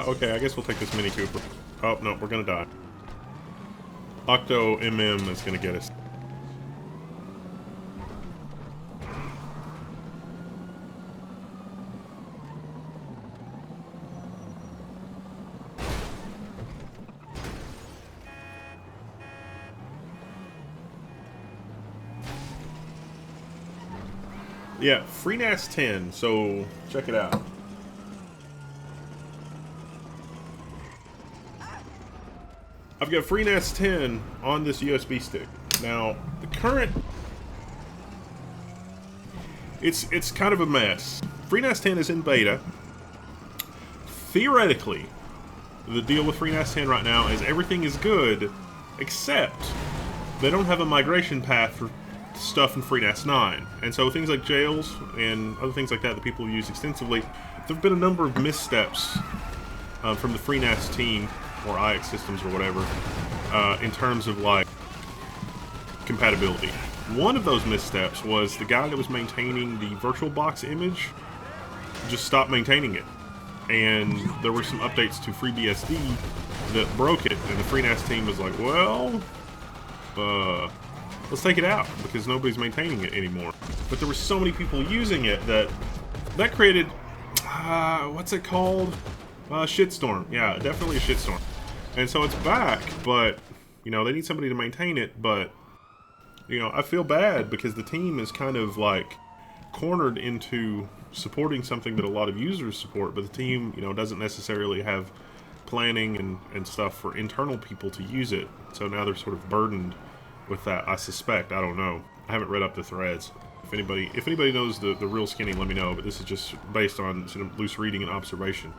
S1: Okay, I guess we'll take this Mini Cooper. Oh, no, we're gonna die. Octo MM is gonna get us. Yeah, FreeNAS 10, so check it out. I've got FreeNAS 10 on this USB stick. Now, the current... It's kind of a mess. FreeNAS 10 is in beta. Theoretically, the deal with FreeNAS 10 right now is everything is good, except they don't have a migration path for stuff in FreeNAS 9. And so things like jails and other things like that people have used extensively, there have been a number of missteps from the FreeNAS team, or IX Systems or whatever, in terms of, like, compatibility. One of those missteps was the guy that was maintaining the VirtualBox image just stopped maintaining it. And there were some updates to FreeBSD that broke it, and the FreeNAS team was like, well, let's take it out, because nobody's maintaining it anymore. But there were so many people using it that created, what's it called? Shitstorm. Yeah, definitely a shitstorm. And so it's back, but, you know, they need somebody to maintain it, but, you know, I feel bad because the team is kind of, like, cornered into supporting something that a lot of users support, but the team, you know, doesn't necessarily have planning and stuff for internal people to use it. So now they're sort of burdened with that, I suspect. I don't know. I haven't read up the threads. If anybody knows the real skinny, let me know, but this is just based on sort of loose reading and observation.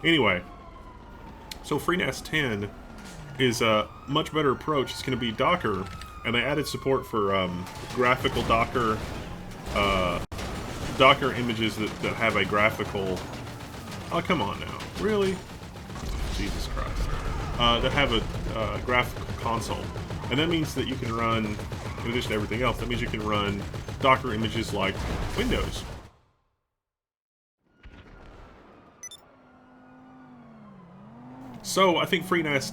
S1: Anyway, so FreeNAS 10 is a much better approach. It's going to be Docker, and they added support for graphical Docker Docker images that have a graphical... Oh, come on now. Really? Jesus Christ. That have a graphical console. And that means that you can run, in addition to everything else, that means you can run Docker images like Windows. So I think FreeNAS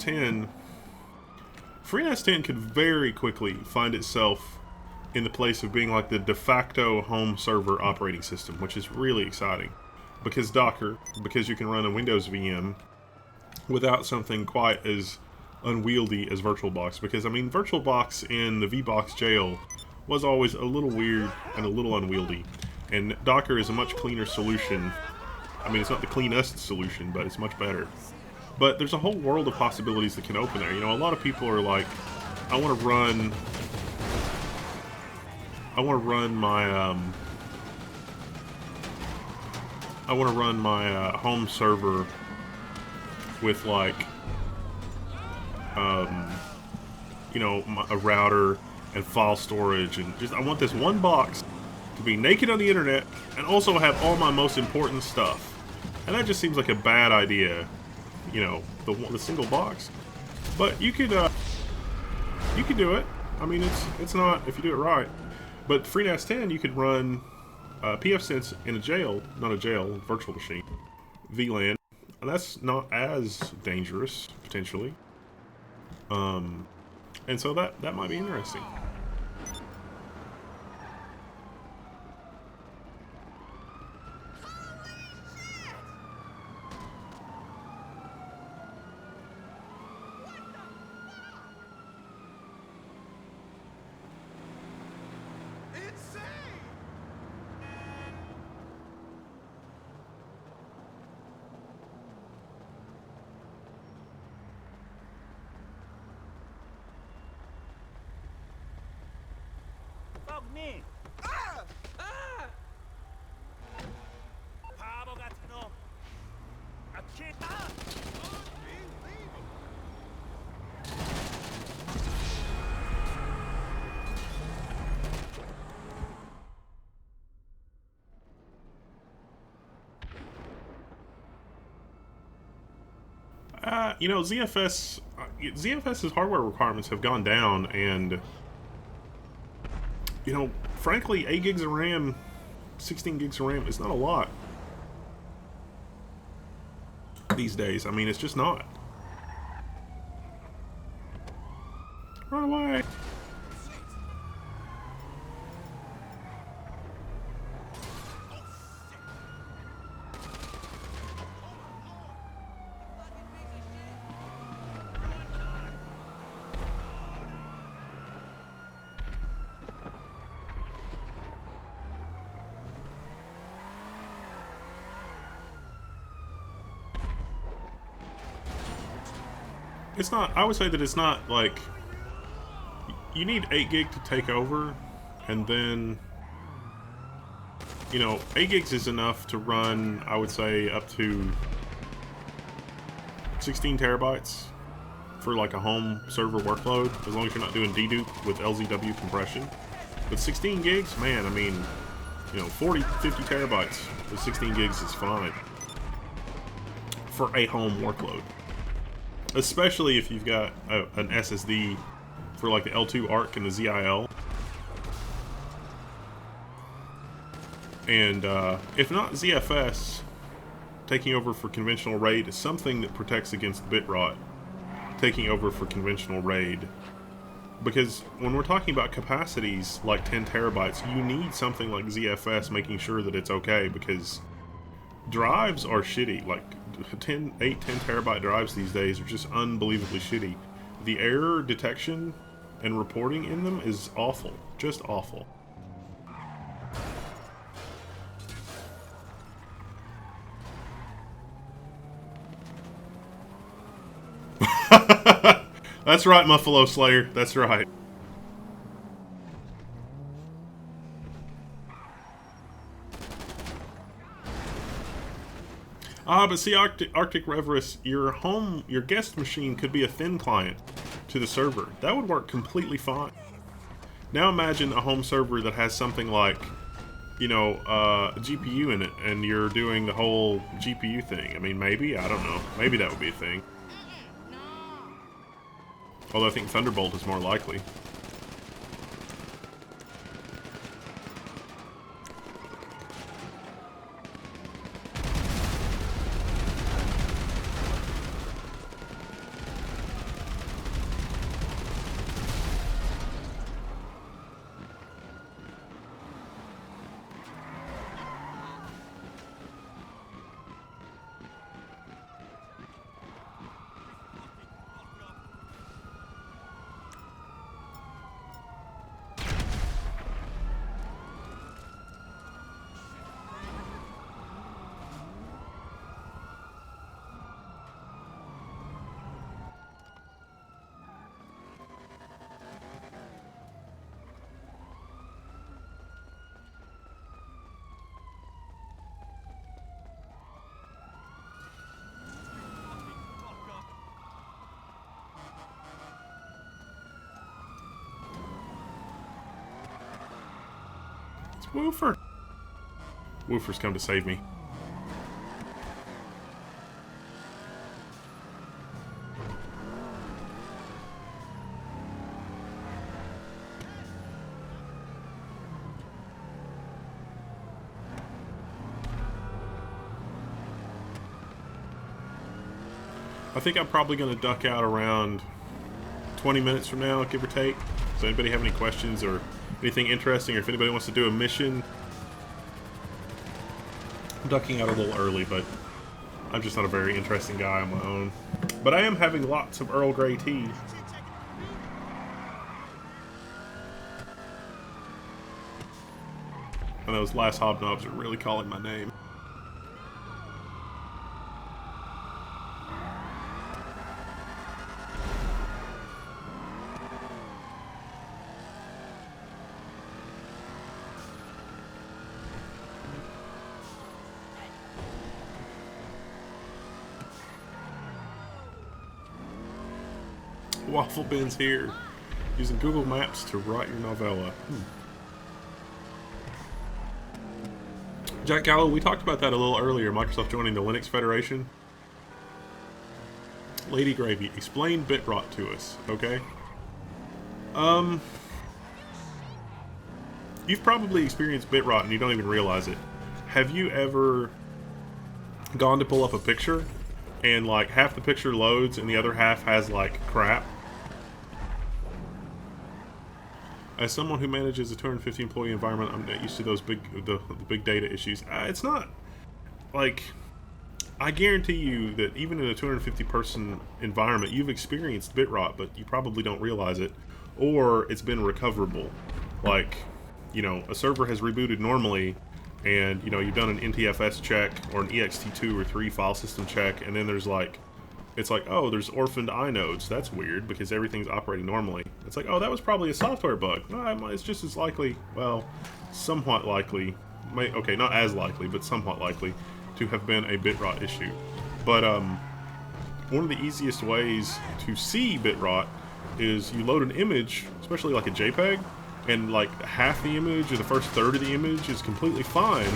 S1: 10 could very quickly find itself in the place of being like the de facto home server operating system, which is really exciting. Because Docker, because you can run a Windows VM, without something quite as unwieldy as VirtualBox. Because I mean, VirtualBox in the VBox jail was always a little weird and a little unwieldy, and Docker is a much cleaner solution. I mean, it's not the cleanest solution, but it's much better. But there's a whole world of possibilities that can open there. You know, a lot of people are like, I want to run my home server with like you know, a router and file storage, and just I want this one box to be naked on the internet and also have all my most important stuff. And that just seems like a bad idea, you know, the single box. But you could do it. I mean, it's not, if you do it right. But FreeNAS 10, you could run pfSense in a jail, not a jail, virtual machine, VLAN, and that's not as dangerous potentially. And so that might be interesting.
S2: Insane!
S3: Fuck me.
S2: Ah!
S3: Ah! 바보 같은 놈. 아, 킬. 아!
S2: Unbelievable!
S1: You know, ZFS's hardware requirements have gone down, and you know, frankly, 8 gigs of RAM, 16 gigs of RAM is not a lot these days. I mean, it's just not. Run away. It's not, I would say that it's not like, you need 8 gig to take over, and then, you know, 8 gigs is enough to run, I would say, up to 16 terabytes for like a home server workload, as long as you're not doing dedupe with LZW compression. But 16 gigs, man, I mean, you know, 40, 50 terabytes with 16 gigs is fine for a home workload. Especially if you've got an SSD for like the L2 ARC and the ZIL. And if not ZFS, taking over for conventional RAID is something that protects against bit rot. Taking over for conventional RAID. Because when we're talking about capacities like 10 terabytes, you need something like ZFS making sure that it's okay, because drives are shitty. Like 8, 10 terabyte drives these days are just unbelievably shitty. The error detection and reporting in them is awful. Just awful. That's right, Muffalo Slayer. That's right. But see, Arctic Reverus, your guest machine could be a thin client to the server. That would work completely fine. Now imagine a home server that has something like, you know, a GPU in it, and you're doing the whole GPU thing. I mean, maybe, I don't know. Maybe that would be a thing. Although I think Thunderbolt is more likely. Woofer. Woofer's come to save me. I think I'm probably going to duck out around 20 minutes from now, give or take. Does anybody have any questions or anything interesting, or if anybody wants to do a mission? I'm ducking out a little early, but I'm just not a very interesting guy on my own. But I am having lots of Earl Grey tea. And those last hobnobs are really calling my name. Waffle Bin's here, using Google Maps to write your novella. Jack Gallo, we talked about that a little earlier. Microsoft joining the Linux Federation. Lady Gravy, explain bitrot to us, okay? You've probably experienced bitrot and you don't even realize it. Have you ever gone to pull up a picture and like half the picture loads and the other half has like crap? As someone who manages a 250 employee environment, I'm not used to those big data issues. It's not like, I guarantee you that even in a 250 person environment, you've experienced bitrot, but you probably don't realize it, or it's been recoverable. Like, you know, a server has rebooted normally, and you know you've done an NTFS check or an ext2 or 3 file system check, and then there's like, it's like, oh, there's orphaned inodes. That's weird because everything's operating normally. It's like, oh, that was probably a software bug. It's just as likely, well, somewhat likely, okay, not as likely, but somewhat likely to have been a bitrot issue. But one of the easiest ways to see bitrot is you load an image, especially like a JPEG, and like half the image or the first third of the image is completely fine,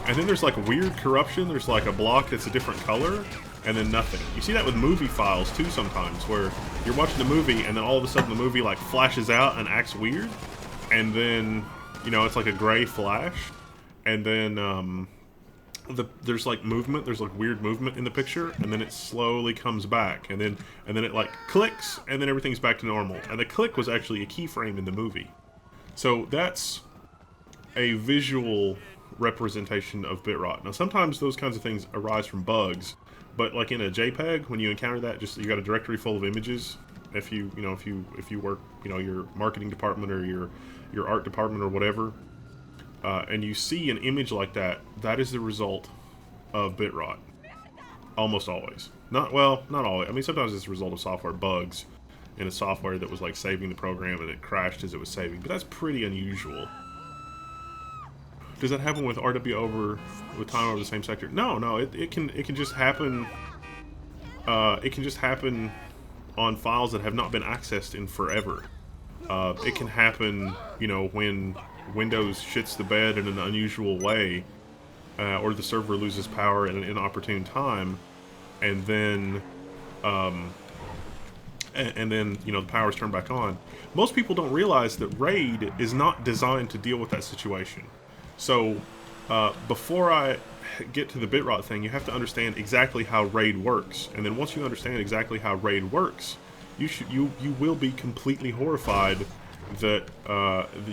S1: and then there's like weird corruption. There's like a block that's a different color, and then nothing. You see that with movie files too sometimes, where you're watching the movie and then all of a sudden the movie like flashes out and acts weird, and then, you know, it's like a gray flash, and then there's like movement, there's like weird movement in the picture, and then it slowly comes back, and then it like clicks, and then everything's back to normal. And the click was actually a keyframe in the movie. So that's a visual representation of bitrot. Now sometimes those kinds of things arise from bugs, but like in a JPEG, when you encounter that, just you got a directory full of images. If you work, you know, your marketing department or your art department or whatever, and you see an image like that, that is the result of bitrot. Almost always. Not always. I mean, sometimes it's a result of software bugs in a software that was like saving the program and it crashed as it was saving, but that's pretty unusual. Does that happen with RW with time over the same sector? No. It can just happen. It can just happen on files that have not been accessed in forever. It can happen, you know, when Windows shits the bed in an unusual way, or the server loses power at an inopportune time, and then you know, the power's turned back on. Most people don't realize that RAID is not designed to deal with that situation. So before I get to the bitrot thing, you have to understand exactly how RAID works, and then once you understand exactly how RAID works, you will be completely horrified that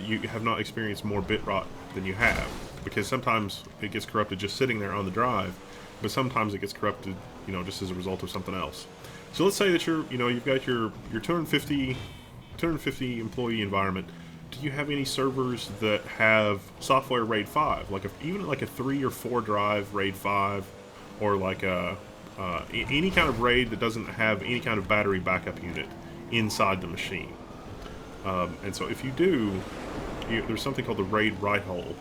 S1: you have not experienced more bitrot than you have, because sometimes it gets corrupted just sitting there on the drive, but sometimes it gets corrupted, you know, just as a result of something else. So let's say that you've got your 250 employee environment. Do you have any servers that have software RAID 5, like even like a 3 or 4 drive RAID 5, or like any kind of RAID that doesn't have any kind of battery backup unit inside the machine? And so if you do, there's something called the RAID write hole,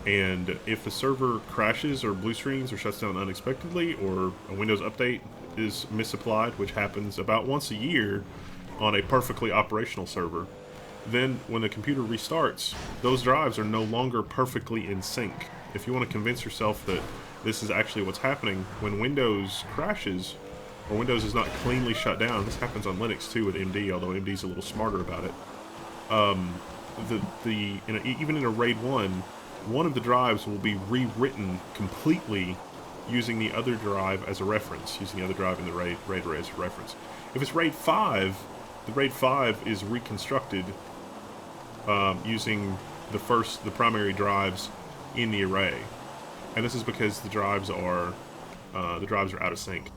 S1: and if the server crashes or blue screens or shuts down unexpectedly, or a Windows update is misapplied, which happens about once a year on a perfectly operational server, then when the computer restarts, those drives are no longer perfectly in sync. If you want to convince yourself that this is actually what's happening, when Windows crashes, or Windows is not cleanly shut down, this happens on Linux too with MD, although MD's a little smarter about it. Even in a RAID 1, one of the drives will be rewritten completely using the other drive as a reference, using the other drive in the RAID array as a reference. If it's RAID 5, the RAID 5 is reconstructed using the primary drives in the array, and this is because the drives are out of sync.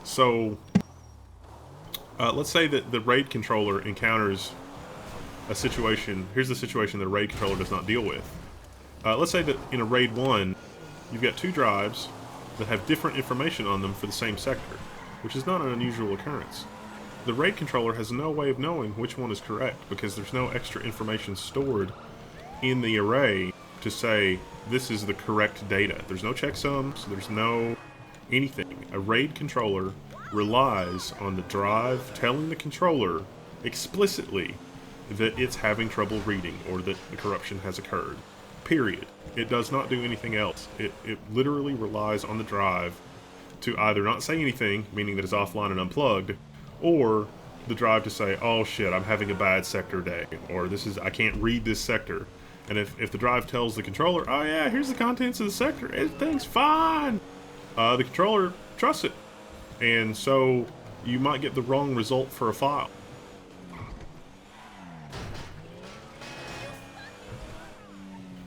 S1: So let's say that the RAID controller encounters a situation. Here's the situation that a RAID controller does not deal with. Let's say that in a RAID 1, you've got two drives that have different information on them for the same sector, which is not an unusual occurrence. The RAID controller has no way of knowing which one is correct because there's no extra information stored in the array to say this is the correct data. There's no checksums, there's no anything. A RAID controller relies on the drive telling the controller explicitly that it's having trouble reading or that the corruption has occurred. Period. It does not do anything else. It literally relies on the drive to either not say anything, meaning that it's offline and unplugged, or the drive to say, oh shit, I'm having a bad sector day, or I can't read this sector. And if the drive tells the controller, oh yeah, here's the contents of the sector, everything's fine, the controller trusts it. And so you might get the wrong result for a file.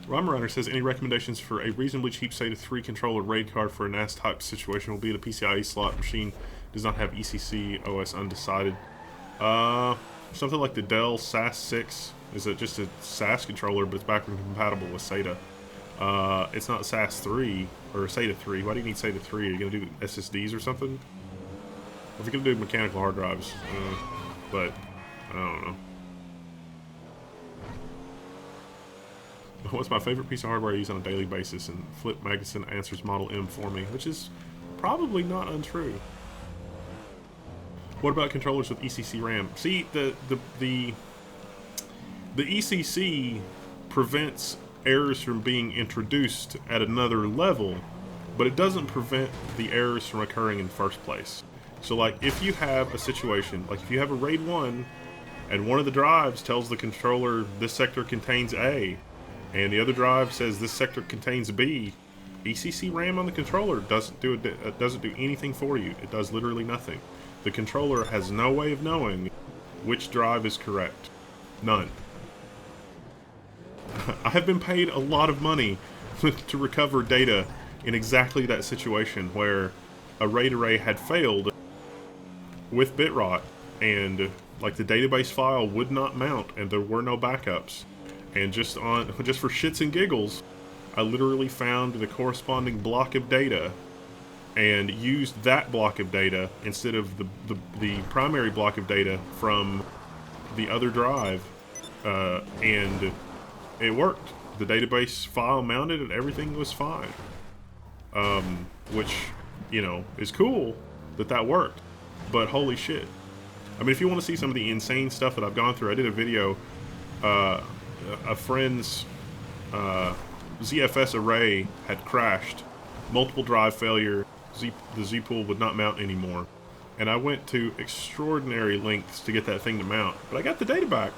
S1: Ramarunner says, any recommendations for a reasonably cheap SATA 3 controller RAID card for a NAS type situation will be the PCIe slot machine does not have ECC OS undecided. Something like the Dell SAS 6 is just a SAS controller, but it's backward compatible with SATA. It's not SAS 3 or SATA 3. Why do you need SATA 3? Are you going to do SSDs or something? If you're going to do mechanical hard drives, but I don't know. What's my favorite piece of hardware I use on a daily basis? And Flip Magnuson answers Model M for me, which is probably not untrue. What about controllers with ECC RAM? See, the ECC prevents errors from being introduced at another level, but it doesn't prevent the errors from occurring in the first place. So like if you have a situation, like if you have a RAID 1 and one of the drives tells the controller this sector contains A, and the other drive says this sector contains B, ECC RAM on the controller doesn't do anything for you. It does literally nothing. The controller has no way of knowing which drive is correct. None. I have been paid a lot of money to recover data in exactly that situation where a RAID array had failed with bit rot, and like the database file would not mount and there were no backups. And just for shits and giggles, I literally found the corresponding block of data and used that block of data instead of the primary block of data from the other drive, and it worked. The database file mounted and everything was fine, which, you know, is cool that worked, but holy shit. I mean, if you want to see some of the insane stuff that I've gone through, I did a video, a friend's ZFS array had crashed, multiple drive failure, the Z-pool would not mount anymore, and I went to extraordinary lengths to get that thing to mount, but I got the data back.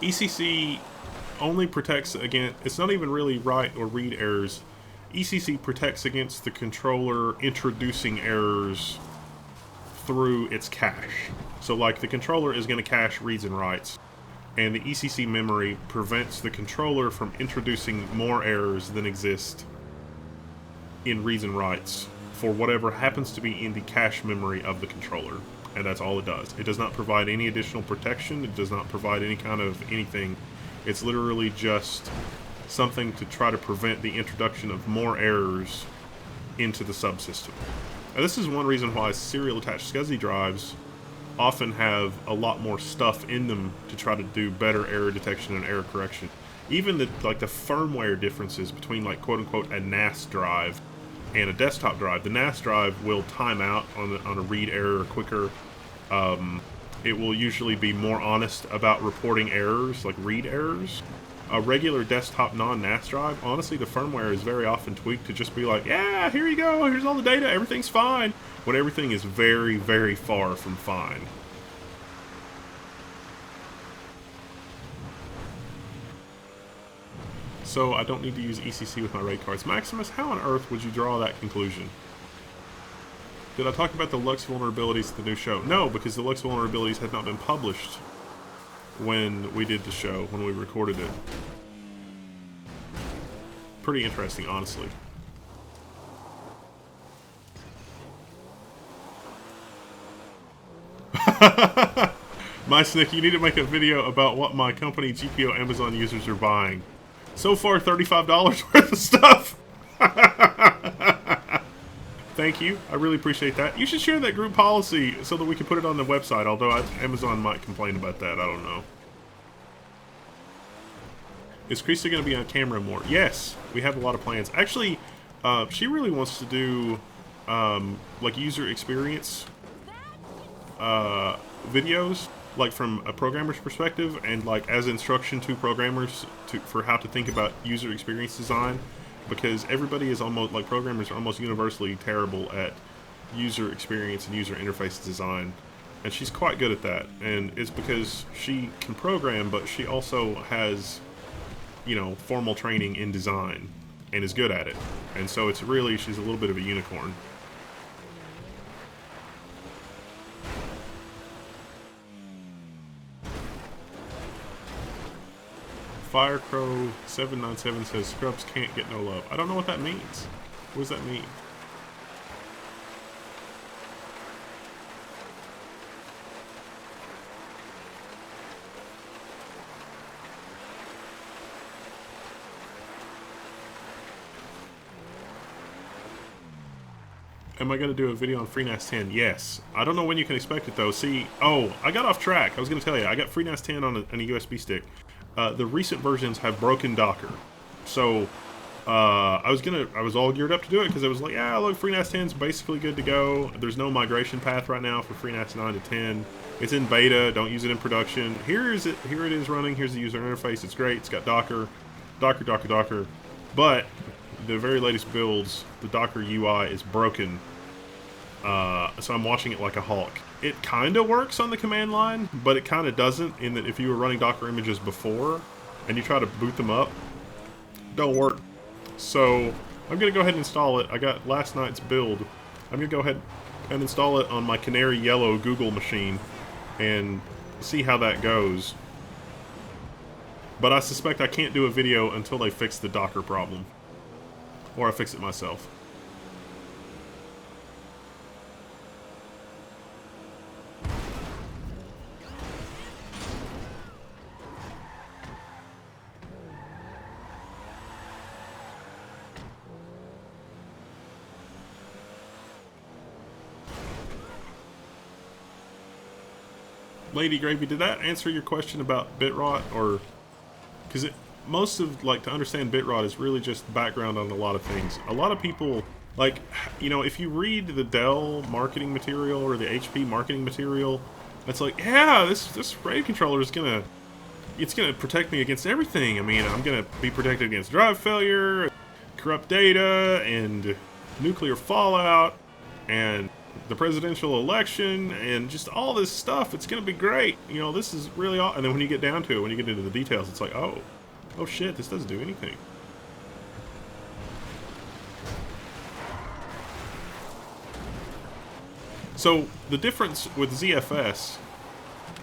S1: ECC only protects against, it's not even really write or read errors. ECC protects against the controller introducing errors through its cache. So like the controller is going to cache reads and writes, and the ECC memory prevents the controller from introducing more errors than exist in reads and writes for whatever happens to be in the cache memory of the controller. And that's all it does. It does not provide any additional protection. It does not provide any kind of anything. It's literally just something to try to prevent the introduction of more errors into the subsystem. Now, this is one reason why serial attached SCSI drives often have a lot more stuff in them to try to do better error detection and error correction. Even the firmware differences between like quote unquote a NAS drive and a desktop drive. The NAS drive will time out on a read error quicker. It will usually be more honest about reporting errors, like read errors. A regular desktop non-NAS drive, honestly, the firmware is very often tweaked to just be like, yeah, here you go, here's all the data, everything's fine, when everything is very, very far from fine. So I don't need to use ECC with my RAID cards. Maximus, how on earth would you draw that conclusion? Did I talk about the Lux vulnerabilities to the new show? No, because the Lux vulnerabilities had not been published when we did the show, when we recorded it. Pretty interesting, honestly. My Snick, you need to make a video about what my company GPO Amazon users are buying. So far, $35 worth of stuff. Thank you. I really appreciate that. You should share that group policy so that we can put it on the website, although Amazon might complain about that. I don't know. Is Kreestuh going to be on camera more? Yes. We have a lot of plans. Actually, she really wants to do like user experience videos, like from a programmer's perspective, and like as instruction to programmers for how to think about user experience design. Because everybody is almost, like, programmers are almost universally terrible at user experience and user interface design. And she's quite good at that. And it's because she can program, but she also has, you know, formal training in design and is good at it. And so it's really, she's a little bit of a unicorn. Firecrow797 says Scrubs can't get no love. I don't know what that means. What does that mean? Am I going to do a video on FreeNAS 10? Yes. I don't know when you can expect it though. See, oh, I got off track. I was going to tell you, I got FreeNAS 10 on a USB stick. The recent versions have broken Docker. So, I was all geared up to do it because I was like, yeah, look, FreeNAS 10 is basically good to go. There's no migration path right now for FreeNAS 9 to 10. It's in beta. Don't use it in production. Here it is running. Here's the user interface. It's great. It's got Docker. But the very latest builds, the Docker UI is broken. So I'm watching it like a hawk. It kind of works on the command line, but it kind of doesn't, in that if you were running Docker images before and you try to boot them up, don't work. So I'm going to go ahead and install it. I got last night's build. I'm going to go ahead and install it on my canary yellow Google machine and see how that goes. But I suspect I can't do a video until they fix the Docker problem. Or I fix it myself. Lady Gravy, did that answer your question about bit rot? Or because most of, like, to understand bit rot is really just background on a lot of things. A lot of people, like, you know, if you read the Dell marketing material or the HP marketing material, it's like, yeah, this RAID controller is gonna protect me against everything. I mean, I'm gonna be protected against drive failure, corrupt data, and nuclear fallout, and the presidential election, and just all this stuff. It's gonna be great. You know, this is really awesome. And then when you get down to it, when you get into the details, it's like, oh shit, this doesn't do anything. So the difference with ZFS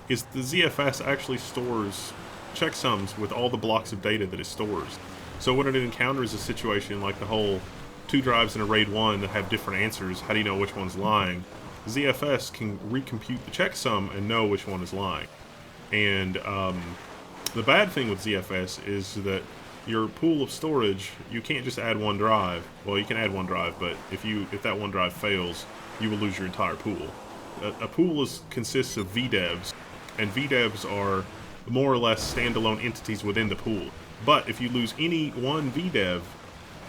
S1: is the ZFS actually stores checksums with all the blocks of data that it stores. So when it encounters a situation like the whole 2 drives in a RAID 1 that have different answers, how do you know which one's lying? ZFS can recompute the checksum and know which one is lying. And the bad thing with ZFS is that your pool of storage, you can't just add 1 drive. Well, you can add 1 drive, but if that 1 drive fails, you will lose your entire pool. a pool consists of VDEVs, and VDEVs are more or less standalone entities within the pool. But if you lose any one VDEV,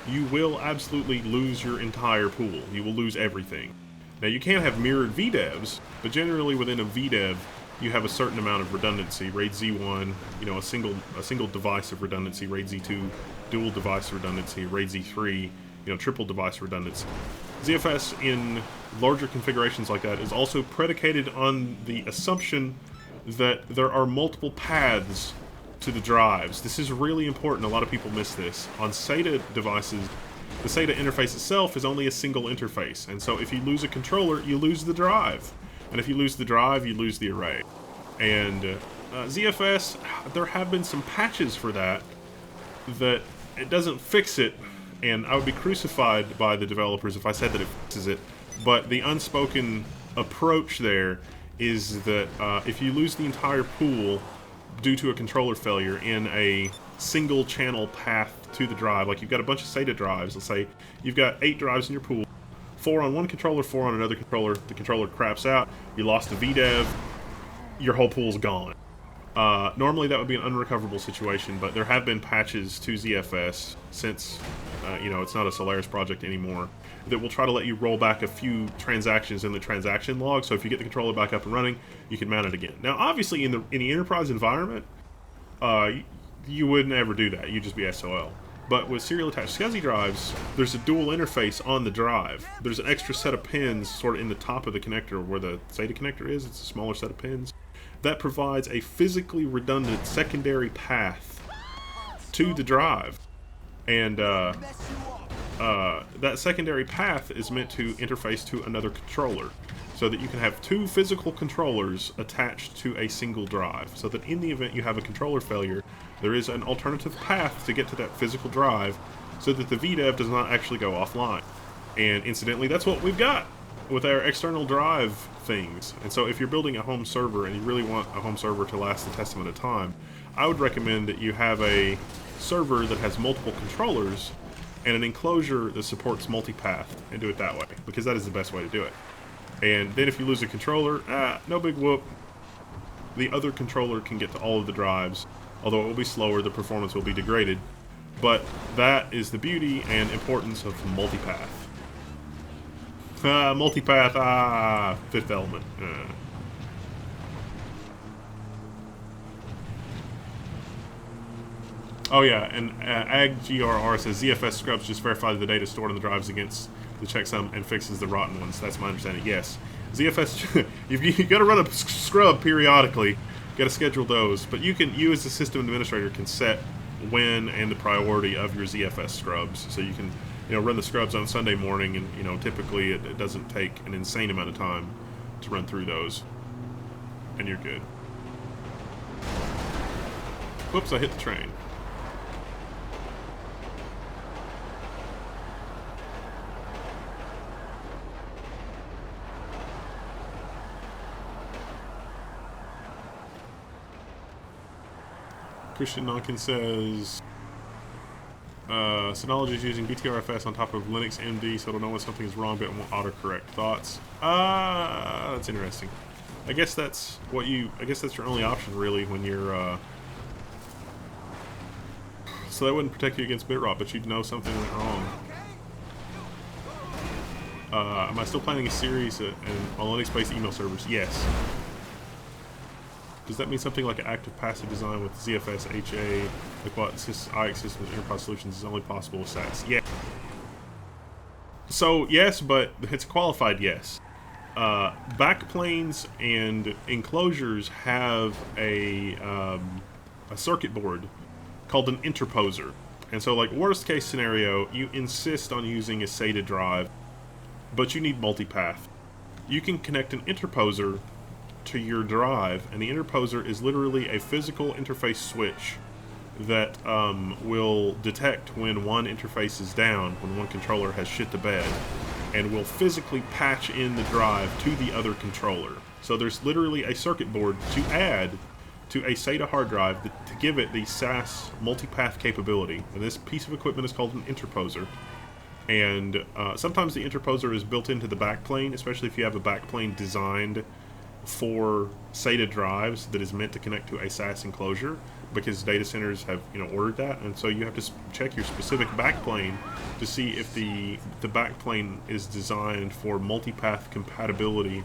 S1: you will absolutely lose your entire pool. You will lose everything. Now you can have mirrored VDEVs, but generally within a VDEV, you have a certain amount of redundancy. RAID Z1, you know, a single device of redundancy. RAID Z2, dual device redundancy. RAID Z3, you know, triple device redundancy. ZFS in larger configurations like that is also predicated on the assumption that there are multiple paths to the drives. This is really important. A lot of people miss this. On SATA devices, the SATA interface itself is only a single interface, and so if you lose a controller, you lose the drive. And if you lose the drive, you lose the array. And ZFS, there have been some patches for that it doesn't fix it, and I would be crucified by the developers if I said that it fixes it. But the unspoken approach there is that if you lose the entire pool due to a controller failure in a single channel path to the drive, like you've got a bunch of SATA drives, let's say you've got 8 drives in your pool, 4 on one controller, 4 on another controller, the controller craps out, you lost a VDEV, your whole pool's gone. Normally that would be an unrecoverable situation, but there have been patches to ZFS since, you know, it's not a Solaris project anymore, that will try to let you roll back a few transactions in the transaction log, so if you get the controller back up and running, you can mount it again. Now, obviously, in the enterprise environment, you would never do that. You'd just be SOL. But with serial attached SCSI drives, there's a dual interface on the drive. There's an extra set of pins sort of in the top of the connector where the SATA connector is. It's a smaller set of pins. That provides a physically redundant secondary path to the drive. And that secondary path is meant to interface to another controller, so that you can have 2 physical controllers attached to a single drive, so that in the event you have a controller failure, there is an alternative path to get to that physical drive, so that the VDEV does not actually go offline. And incidentally, that's what we've got with our external drive things. And so if you're building a home server and you really want a home server to last the test of time, I would recommend that you have a server that has multiple controllers and an enclosure that supports multipath, and do it that way, because that is the best way to do it. And then if you lose a controller, no big whoop. The other controller can get to all of the drives, although it will be slower, the performance will be degraded. But that is the beauty and importance of multipath. Multipath, Fifth Element. Oh yeah, and AgGRR says ZFS scrubs just verify the data stored on the drives against the checksum and fixes the rotten ones. That's my understanding. Yes, ZFS. you got to run a scrub periodically. Got to schedule those, but you as the system administrator can set when and the priority of your ZFS scrubs. So you can, you know, run the scrubs on Sunday morning, and you know typically it doesn't take an insane amount of time to run through those, and you're good. Whoops! I hit the train. Christian Nonkin says, Synology is using BTRFS on top of Linux MD, so it'll know when something is wrong, but it won't autocorrect. Thoughts? That's interesting. I guess that's your only option, really, when you're, so that wouldn't protect you against bit rot, but you'd know something went wrong. Am I still planning a series on Linux-based email servers? Yes. Does that mean something like an active-passive design with ZFS, HA, like what IX Systems Enterprise Solutions is only possible with SATs? Yeah. So, yes, but it's a qualified yes. Backplanes and enclosures have a circuit board called an interposer. And so, like, worst-case scenario, you insist on using a SATA drive, but you need multipath. You can connect an interposer to your drive, and the interposer is literally a physical interface switch that will detect when one interface is down, when one controller has shit the bed, and will physically patch in the drive to the other controller. So there's literally a circuit board to add to a SATA hard drive to give it the SAS multipath capability, and this piece of equipment is called an interposer. And sometimes the interposer is built into the backplane, especially if you have a backplane designed for SATA drives that is meant to connect to a SAS enclosure, because data centers have ordered that, and so you have to check your specific backplane to see if the backplane is designed for multipath compatibility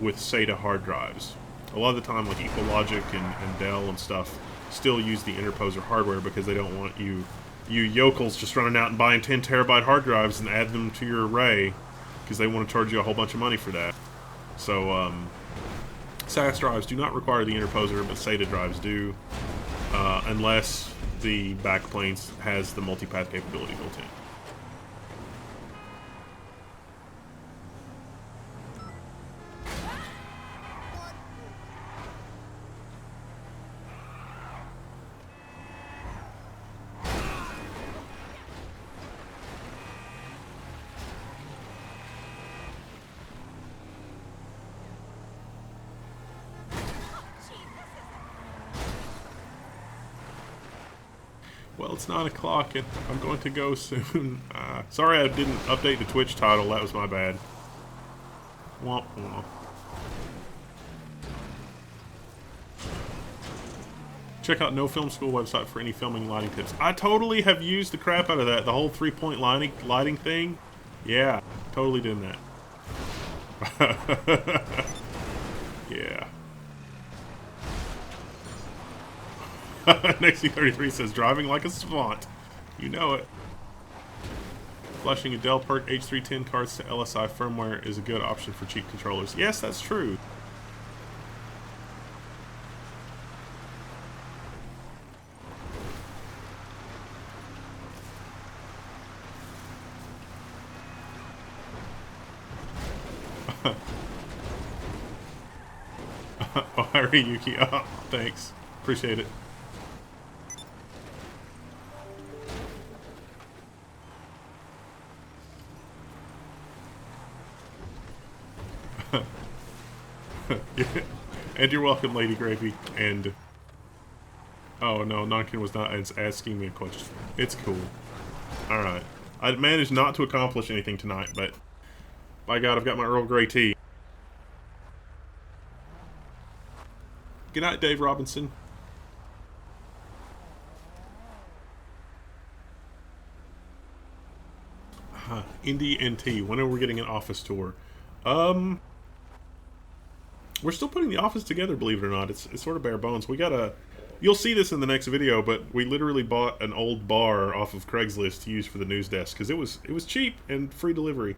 S1: with SATA hard drives. A lot of the time, like Equalogic and Dell and stuff still use the interposer hardware because they don't want you yokels just running out and buying 10 terabyte hard drives and add them to your array, because they want to charge you a whole bunch of money for that. So SAS drives do not require the interposer, but SATA drives do, unless the backplane has the multipath capability built in. Well, it's 9 o'clock and I'm going to go soon. Sorry I didn't update the Twitch title, that was my bad. Womp womp. Check out No Film School website for any filming lighting tips. I totally have used the crap out of that, the whole 3-point lighting thing. Yeah, totally doing that. Yeah. Nexy33 says, driving like a savant. You know it. Flushing a Dell PERT H310 cards to LSI firmware is a good option for cheap controllers. Yes, that's true. Oh, Harry Yuki. Oh, thanks. Appreciate it. And you're welcome, Lady Gravy. And oh no, Nonkin was not asking me a question. It's cool. Alright. I managed not to accomplish anything tonight, but by God, I've got my Earl Grey tea. Good night, Dave Robinson. Indy NT. When are we getting an office tour? We're still putting the office together, believe it or not. It's sort of bare bones. We got a... You'll see this in the next video, but we literally bought an old bar off of Craigslist to use for the news desk, because it was cheap and free delivery.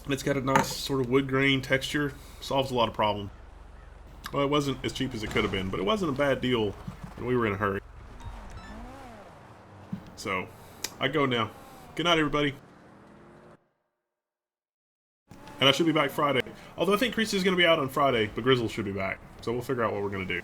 S1: And it's got a nice sort of wood grain texture. Solves a lot of problems. Well, it wasn't as cheap as it could have been, but it wasn't a bad deal, and we were in a hurry. So, I go now. Good night, everybody. And I should be back Friday. Although I think Kreestuh is going to be out on Friday, but Grizzle should be back. So we'll figure out what we're going to do.